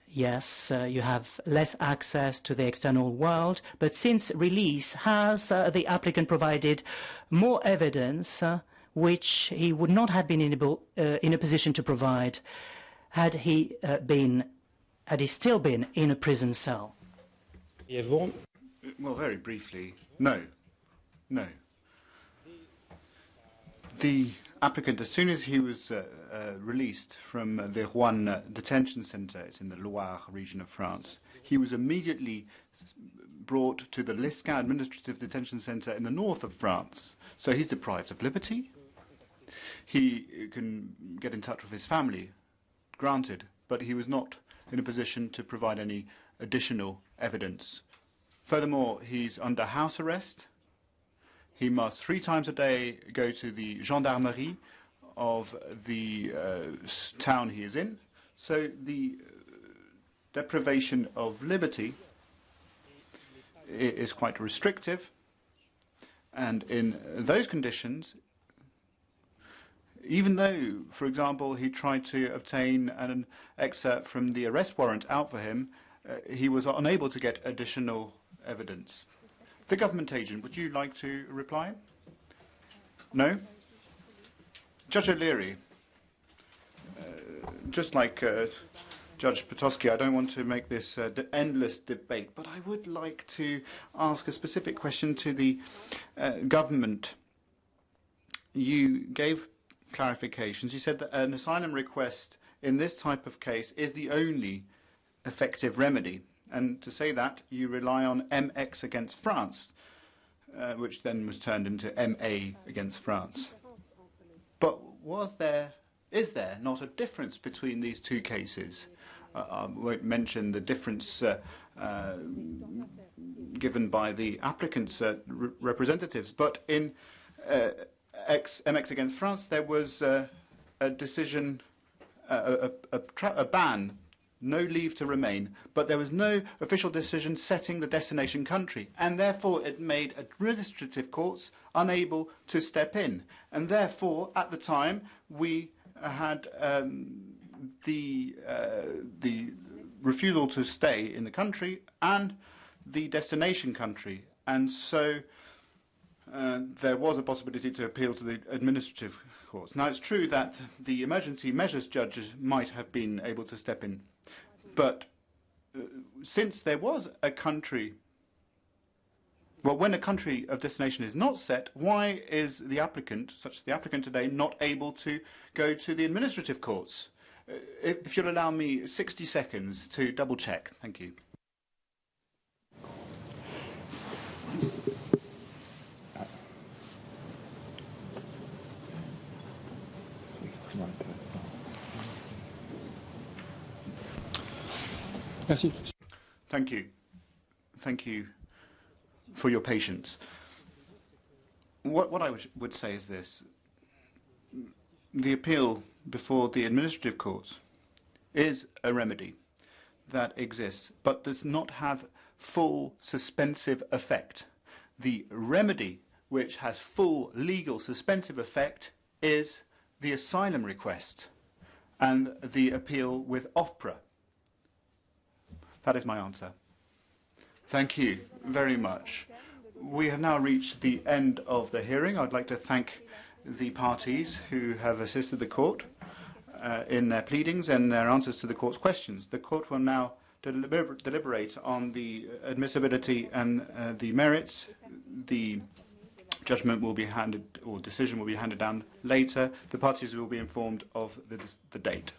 Yes, you have less access to the external world, but since release, has the applicant provided more evidence which he would not have been in a position to provide had he still been in a prison cell? Well, very briefly, no. No. The applicant, as soon as he was released from the Rouen detention centre, it's in the Loire region of France, he was immediately brought to the Liscin administrative detention centre in the north of France. So he's deprived of liberty. He can get in touch with his family, granted, but he was not in a position to provide any additional evidence. Furthermore, he's under house arrest. He must 3 times a day go to the gendarmerie of the town he is in. So the deprivation of liberty is quite restrictive. And in those conditions, even though, for example, he tried to obtain an excerpt from the arrest warrant out for him, he was unable to get additional evidence. The government agent, would you like to reply? No? Judge O'Leary, just like Judge Potocki, I don't want to make this endless debate, but I would like to ask a specific question to the government. You gave clarifications. You said that an asylum request in this type of case is the only effective remedy. And to say that, you rely on MX against France, which then was turned into MA against France. But is there not a difference between these two cases? I won't mention the difference given by the applicant's representatives, but in MX against France, there was a decision, a ban, no leave to remain, but there was no official decision setting the destination country, and therefore it made administrative courts unable to step in. And therefore, at the time, we had the refusal to stay in the country and the destination country. And so there was a possibility to appeal to the administrative courts. Now, it's true that the emergency measures judges might have been able to step in, but since there was a country, well, when a country of destination is not set, why is the applicant, such as the applicant today, not able to go to the administrative courts? If you'll allow me 60 seconds to double check. Thank you. Merci. Thank you. Thank you for your patience. What I would say is this. The appeal before the administrative courts is a remedy that exists, but does not have full suspensive effect. The remedy which has full legal suspensive effect is the asylum request and the appeal with OFPRA. That is my answer. Thank you very much. We have now reached the end of the hearing. I'd like to thank the parties who have assisted the court in their pleadings and their answers to the court's questions. The court will now deliberate on the admissibility and the merits. The judgment will be handed, or decision will be handed down later. The parties will be informed of the date.